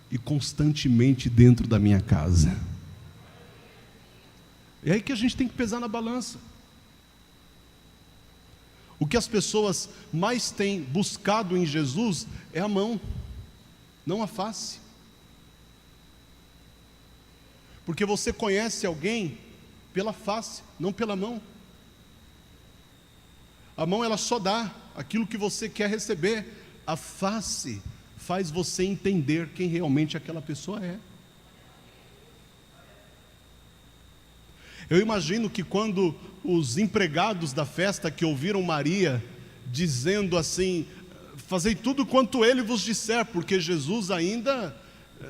e constantemente dentro da minha casa? É aí que a gente tem que pesar na balança. O que as pessoas mais têm buscado em Jesus é a mão, não a face. Porque você conhece alguém pela face, não pela mão. A mão ela só dá aquilo que você quer receber. A face faz você entender quem realmente aquela pessoa é. Eu imagino que quando os empregados da festa que ouviram Maria dizendo assim: fazei tudo quanto ele vos disser, porque Jesus ainda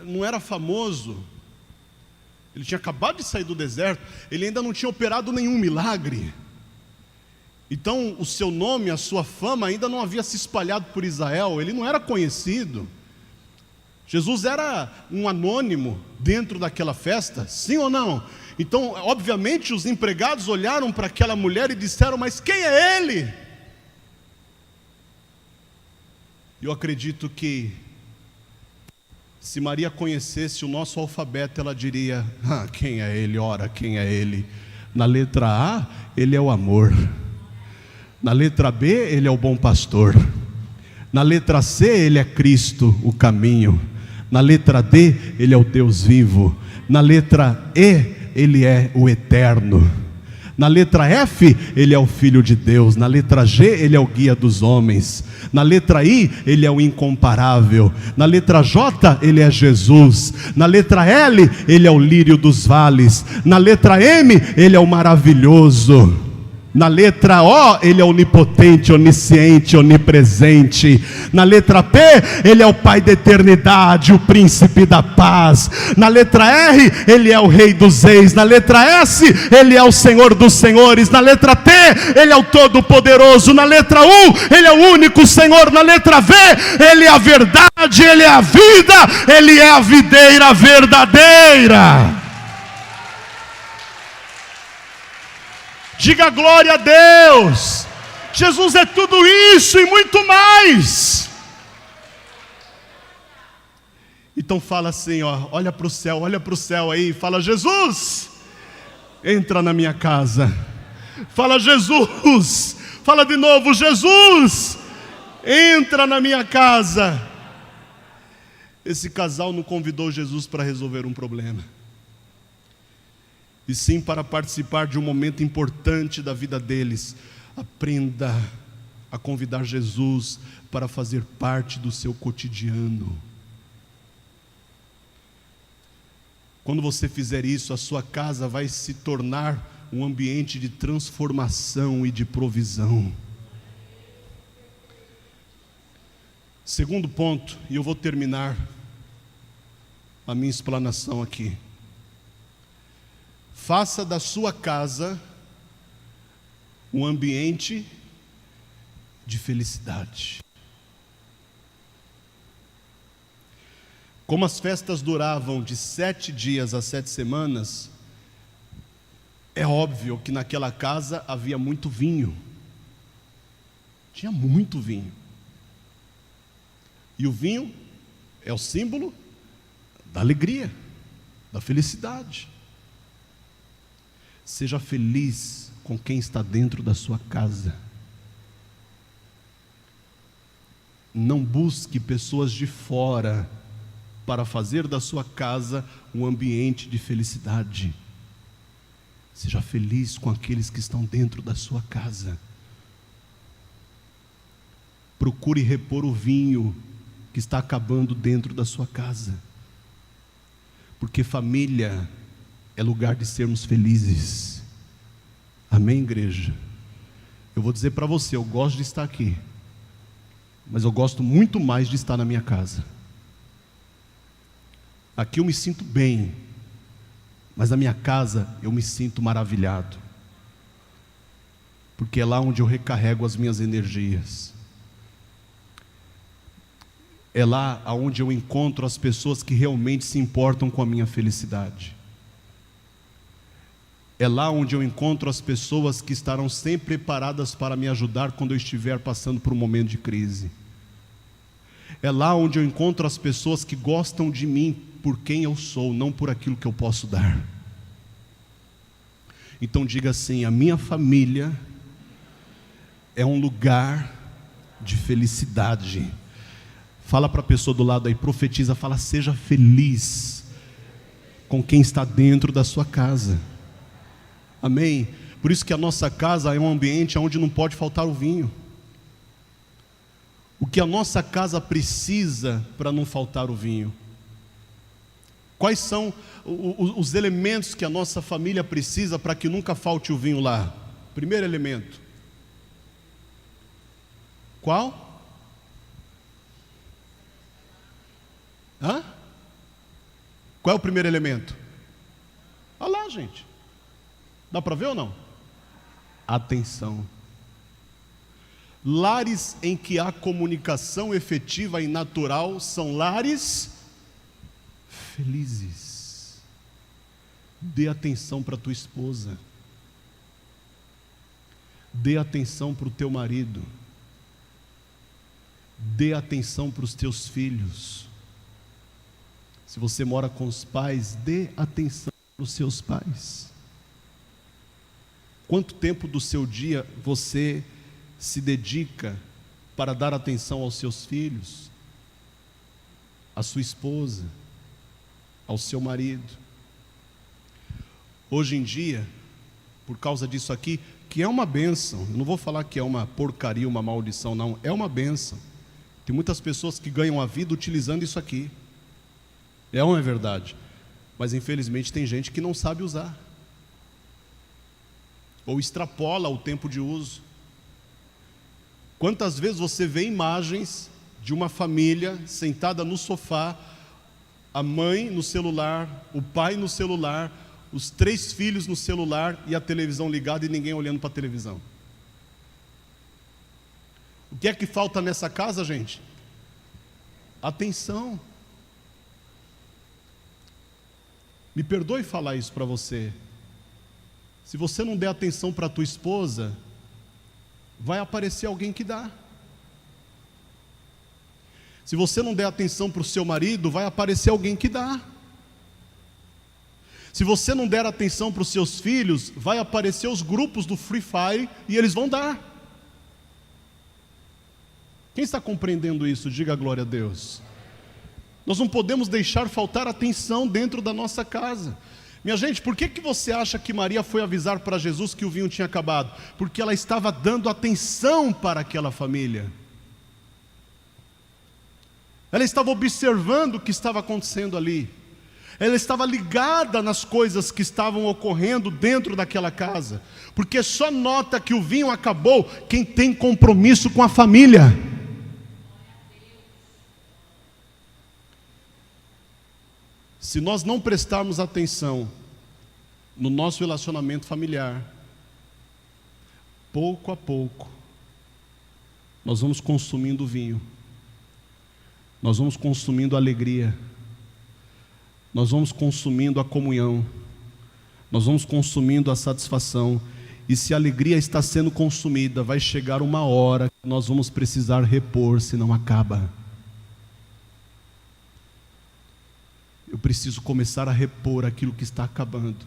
não era famoso, ele tinha acabado de sair do deserto, ele ainda não tinha operado nenhum milagre. Então o seu nome, a sua fama ainda não havia se espalhado por Israel, ele não era conhecido. Jesus era um anônimo dentro daquela festa, sim ou não? Então, obviamente, os empregados olharam para aquela mulher e disseram: mas quem é ele? Eu acredito que, se Maria conhecesse o nosso alfabeto, ela diria: quem é ele? Ora, quem é ele? Na letra A, ele é o amor. Na letra B, ele é o bom pastor. Na letra C, ele é Cristo, o caminho. Na letra D, ele é o Deus vivo. Na letra E, ele é o eterno. Na letra F, ele é o Filho de Deus. Na letra G, ele é o guia dos homens. Na letra I, ele é o incomparável. Na letra J, ele é Jesus. Na letra L, ele é o lírio dos vales. Na letra M, ele é o maravilhoso. Na letra O, ele é onipotente, onisciente, onipresente. Na letra P, ele é o Pai da eternidade, o príncipe da paz. Na letra R, ele é o Rei dos reis. Na letra S, ele é o Senhor dos senhores. Na letra T, ele é o Todo-Poderoso. Na letra U, ele é o único Senhor. Na letra V, ele é a verdade, ele é a vida, ele é a videira verdadeira. Diga glória a Deus. Jesus é tudo isso e muito mais. Então fala assim, olha para o céu aí, fala: Jesus, entra na minha casa. Fala: Jesus, fala de novo: Jesus, entra na minha casa. Esse casal não convidou Jesus para resolver um problema, e sim para participar de um momento importante da vida deles. Aprenda a convidar Jesus para fazer parte do seu cotidiano. Quando você fizer isso, a sua casa vai se tornar um ambiente de transformação e de provisão. Segundo ponto, e eu vou terminar a minha explanação aqui. Faça da sua casa um ambiente de felicidade. Como as festas duravam de 7 dias a 7 semanas, é óbvio que naquela casa havia muito vinho. Tinha muito vinho. E o vinho é o símbolo da alegria, da felicidade. Seja feliz com quem está dentro da sua casa. Não busque pessoas de fora para fazer da sua casa um ambiente de felicidade. Seja feliz com aqueles que estão dentro da sua casa. Procure repor o vinho que está acabando dentro da sua casa. Porque família é lugar de sermos felizes. Amém, igreja? Eu vou dizer para você, eu gosto de estar aqui, mas eu gosto muito mais de estar na minha casa. Aqui eu me sinto bem, mas na minha casa eu me sinto maravilhado, porque é lá onde eu recarrego as minhas energias. É lá onde eu encontro as pessoas que realmente se importam com a minha felicidade. É lá onde eu encontro as pessoas que estarão sempre preparadas para me ajudar quando eu estiver passando por um momento de crise. É lá onde eu encontro as pessoas que gostam de mim por quem eu sou, não por aquilo que eu posso dar. Então diga assim: a minha família é um lugar de felicidade. Fala para a pessoa do lado aí, profetiza, fala: seja feliz com quem está dentro da sua casa. Amém? Por isso que a nossa casa é um ambiente onde não pode faltar o vinho. O que a nossa casa precisa para não faltar o vinho? Quais são os elementos que a nossa família precisa para que nunca falte o vinho lá? Primeiro elemento. Qual? Hã? Qual é o primeiro elemento? Olha lá, gente. Dá para ver ou não? Atenção. Lares em que há comunicação efetiva e natural são lares felizes. Dê atenção para tua esposa. Dê atenção para o teu marido. Dê atenção para os teus filhos. Se você mora com os pais, dê atenção para os seus pais. Quanto tempo do seu dia você se dedica para dar atenção aos seus filhos, à sua esposa, ao seu marido? Hoje em dia, por causa disso aqui, que é uma bênção, eu não vou falar que é uma porcaria, uma maldição, não, é uma bênção. Tem muitas pessoas que ganham a vida utilizando isso aqui. É ou não é verdade? Mas infelizmente tem gente que não sabe usar, ou extrapola o tempo de uso. Quantas vezes você vê imagens de uma família sentada no sofá, a mãe no celular, o pai no celular, os 3 filhos no celular e a televisão ligada e ninguém olhando para a televisão? O que é que falta nessa casa, gente? Atenção. Me perdoe falar isso para você. Se você não der atenção para a tua esposa, vai aparecer alguém que dá. Se você não der atenção para o seu marido, vai aparecer alguém que dá. Se você não der atenção para os seus filhos, vai aparecer os grupos do Free Fire e eles vão dar. Quem está compreendendo isso? Diga glória a Deus. Nós não podemos deixar faltar atenção dentro da nossa casa. Minha gente, por que você acha que Maria foi avisar para Jesus que o vinho tinha acabado? Porque ela estava dando atenção para aquela família. Ela estava observando o que estava acontecendo ali. Ela estava ligada nas coisas que estavam ocorrendo dentro daquela casa. Porque só nota que o vinho acabou quem tem compromisso com a família. Se nós não prestarmos atenção no nosso relacionamento familiar, pouco a pouco, nós vamos consumindo o vinho, nós vamos consumindo a alegria, nós vamos consumindo a comunhão, nós vamos consumindo a satisfação, e se a alegria está sendo consumida, vai chegar uma hora que nós vamos precisar repor, senão acaba. Eu preciso começar a repor aquilo que está acabando.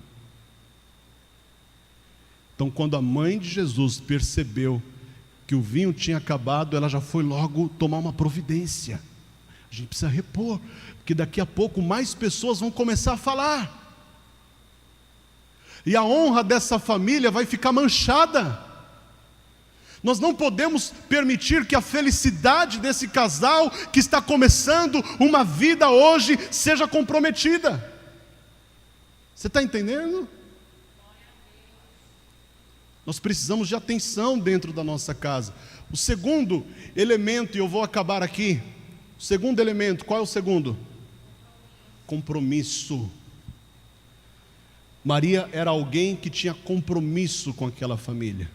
Então, quando a mãe de Jesus percebeu que o vinho tinha acabado, ela já foi logo tomar uma providência. A gente precisa repor, porque daqui a pouco mais pessoas vão começar a falar. E a honra dessa família vai ficar manchada. Nós não podemos permitir que a felicidade desse casal que está começando uma vida hoje seja comprometida. Você está entendendo? Nós precisamos de atenção dentro da nossa casa. O segundo elemento, e eu vou acabar aqui. O segundo elemento, qual é o segundo? Compromisso. Maria era alguém que tinha compromisso com aquela família.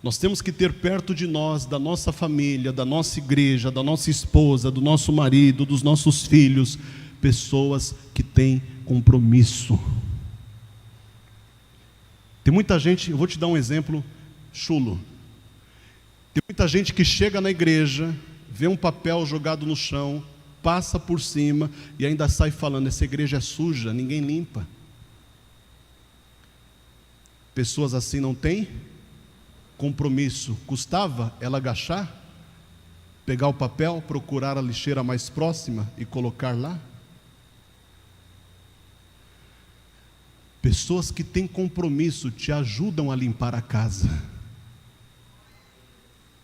Nós temos que ter perto de nós, da nossa família, da nossa igreja, da nossa esposa, do nosso marido, dos nossos filhos, pessoas que têm compromisso. Tem muita gente, eu vou te dar um exemplo chulo. Tem muita gente que chega na igreja, vê um papel jogado no chão, passa por cima e ainda sai falando: essa igreja é suja, ninguém limpa. Pessoas assim não têm compromisso. Custava ela agachar, pegar o papel, procurar a lixeira mais próxima e colocar lá? Pessoas que têm compromisso te ajudam a limpar a casa.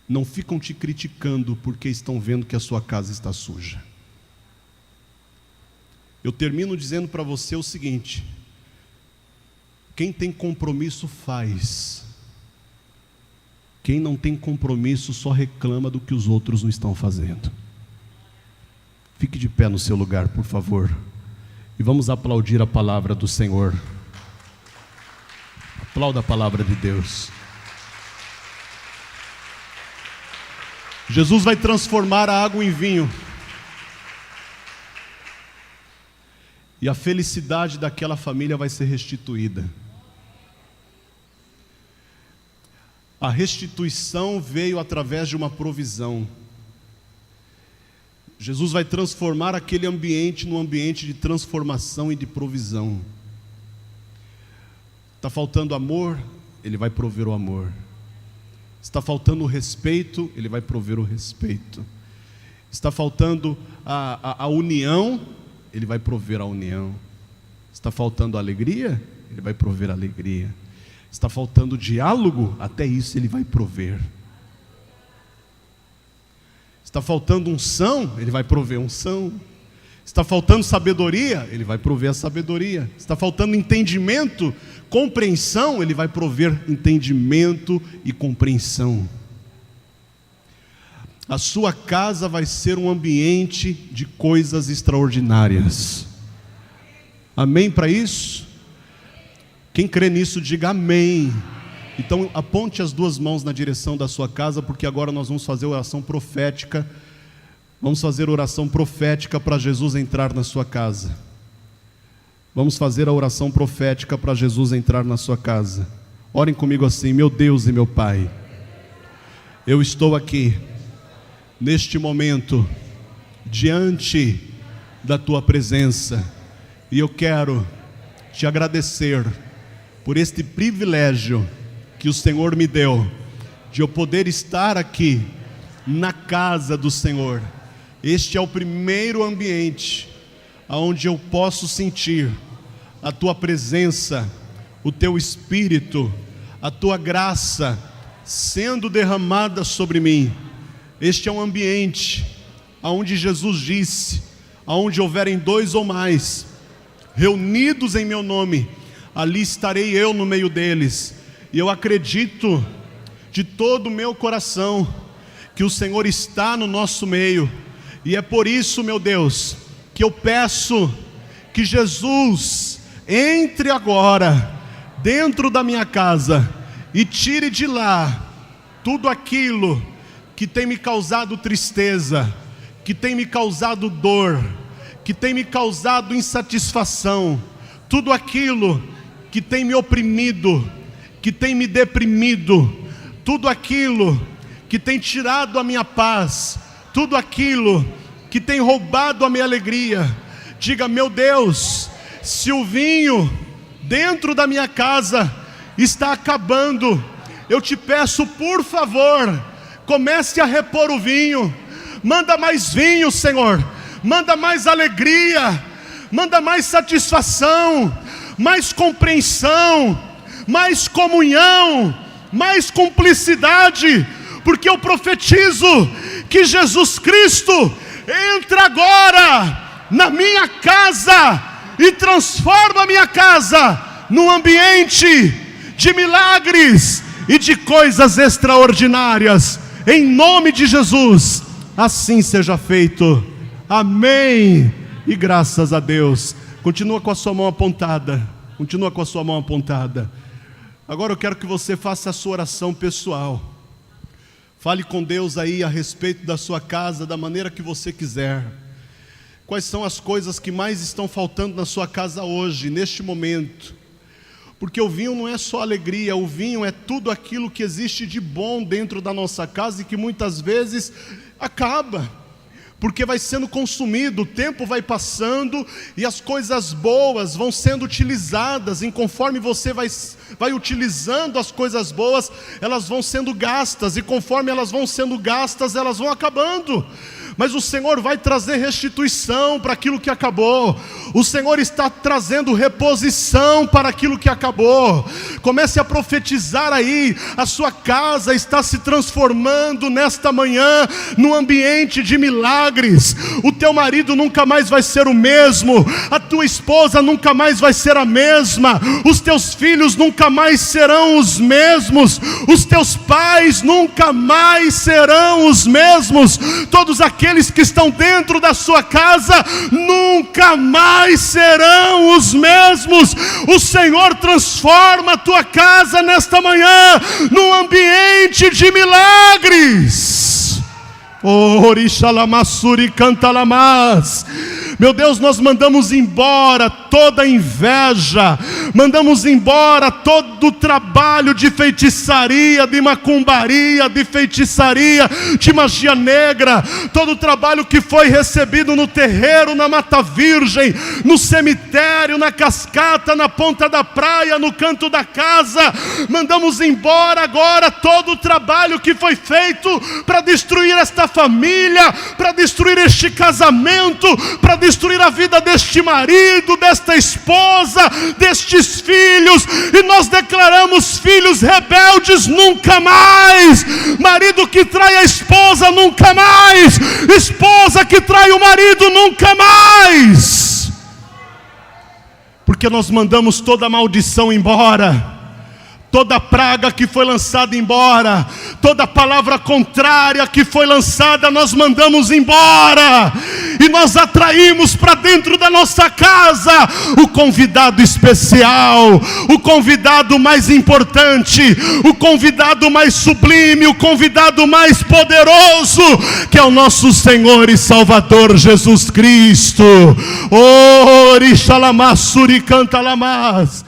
Não ficam te criticando porque estão vendo que a sua casa está suja. Eu termino dizendo para você o seguinte: quem tem compromisso faz. Quem não tem compromisso só reclama do que os outros não estão fazendo. Fique de pé no seu lugar, por favor, e vamos aplaudir a palavra do Senhor. Aplauda a palavra de Deus. Jesus vai transformar a água em vinho, e a felicidade daquela família vai ser restituída. A restituição veio através de uma provisão. Jesus vai transformar aquele ambiente num ambiente de transformação e de provisão. Está faltando amor, Ele vai prover o amor. Está faltando o respeito, Ele vai prover o respeito. Está faltando a união, Ele vai prover a união. Está faltando a alegria, Ele vai prover a alegria. Está faltando diálogo, até isso Ele vai prover. Está faltando unção, Ele vai prover unção. Está faltando sabedoria, Ele vai prover a sabedoria. Está faltando entendimento, compreensão, Ele vai prover entendimento e compreensão. A sua casa vai ser um ambiente de coisas extraordinárias. Amém para isso? Quem crê nisso, diga amém. Então aponte as duas mãos na direção da sua casa, porque agora nós vamos fazer oração profética. Vamos fazer oração profética para Jesus entrar na sua casa. Vamos fazer a oração profética para Jesus entrar na sua casa. Orem comigo assim: meu Deus e meu Pai, eu estou aqui neste momento diante da tua presença, e eu quero te agradecer por este privilégio que o Senhor me deu, de eu poder estar aqui na casa do Senhor. Este é o primeiro ambiente onde eu posso sentir a tua presença, o teu Espírito, a tua graça sendo derramada sobre mim. Este é um ambiente onde Jesus disse: aonde houverem dois ou mais reunidos em meu nome, ali estarei eu no meio deles. E eu acredito de todo o meu coração que o Senhor está no nosso meio. E é por isso, meu Deus, que eu peço que Jesus entre agora dentro da minha casa e tire de lá tudo aquilo que tem me causado tristeza, que tem me causado dor, que tem me causado insatisfação, tudo aquilo que tem me oprimido, que tem me deprimido, tudo aquilo que tem tirado a minha paz, tudo aquilo que tem roubado a minha alegria. Diga: meu Deus, se o vinho dentro da minha casa está acabando, eu te peço, por favor, comece a repor o vinho. Manda mais vinho, Senhor. Manda mais alegria, manda mais satisfação, mais compreensão, mais comunhão, mais cumplicidade, porque eu profetizo que Jesus Cristo entra agora na minha casa e transforma a minha casa num ambiente de milagres e de coisas extraordinárias. Em nome de Jesus, assim seja feito. Amém. E graças a Deus. Continua com a sua mão apontada. Continua com a sua mão apontada. Agora eu quero que você faça a sua oração pessoal. Fale com Deus aí a respeito da sua casa, da maneira que você quiser. Quais são as coisas que mais estão faltando na sua casa hoje, neste momento? Porque o vinho não é só alegria, o vinho é tudo aquilo que existe de bom dentro da nossa casa e que muitas vezes acaba, porque vai sendo consumido, o tempo vai passando e as coisas boas vão sendo utilizadas, e conforme você vai utilizando as coisas boas, elas vão sendo gastas, e conforme elas vão sendo gastas, elas vão acabando. Mas o Senhor vai trazer restituição para aquilo que acabou. O Senhor está trazendo reposição para aquilo que acabou. Comece a profetizar aí. A sua casa está se transformando nesta manhã num ambiente de milagres. O teu marido nunca mais vai ser o mesmo. A tua esposa nunca mais vai ser a mesma. Os teus filhos nunca mais serão os mesmos. Os teus pais nunca mais serão os mesmos. Todos aqueles que estão dentro da sua casa nunca mais serão os mesmos. O Senhor transforma a tua casa nesta manhã num ambiente de milagres. Orixalamassuri cantalamas. Meu Deus, nós mandamos embora toda inveja, mandamos embora todo o trabalho de feitiçaria, de macumbaria, de feitiçaria, de magia negra, todo o trabalho que foi recebido no terreiro, na Mata Virgem, no cemitério, na cascata, na ponta da praia, no canto da casa. Mandamos embora agora todo o trabalho que foi feito para destruir esta família, para destruir este casamento, para destruir a vida deste marido, desta esposa, destes filhos. E nós declaramos: filhos rebeldes nunca mais, marido que trai a esposa nunca mais, esposa que trai o marido nunca mais, porque nós mandamos toda maldição embora, toda praga que foi lançada embora, toda palavra contrária que foi lançada, nós mandamos embora. E nós atraímos para dentro da nossa casa o convidado especial, o convidado mais importante, o convidado mais sublime, o convidado mais poderoso, que é o nosso Senhor e Salvador Jesus Cristo. Orixalamassuri cantalamas.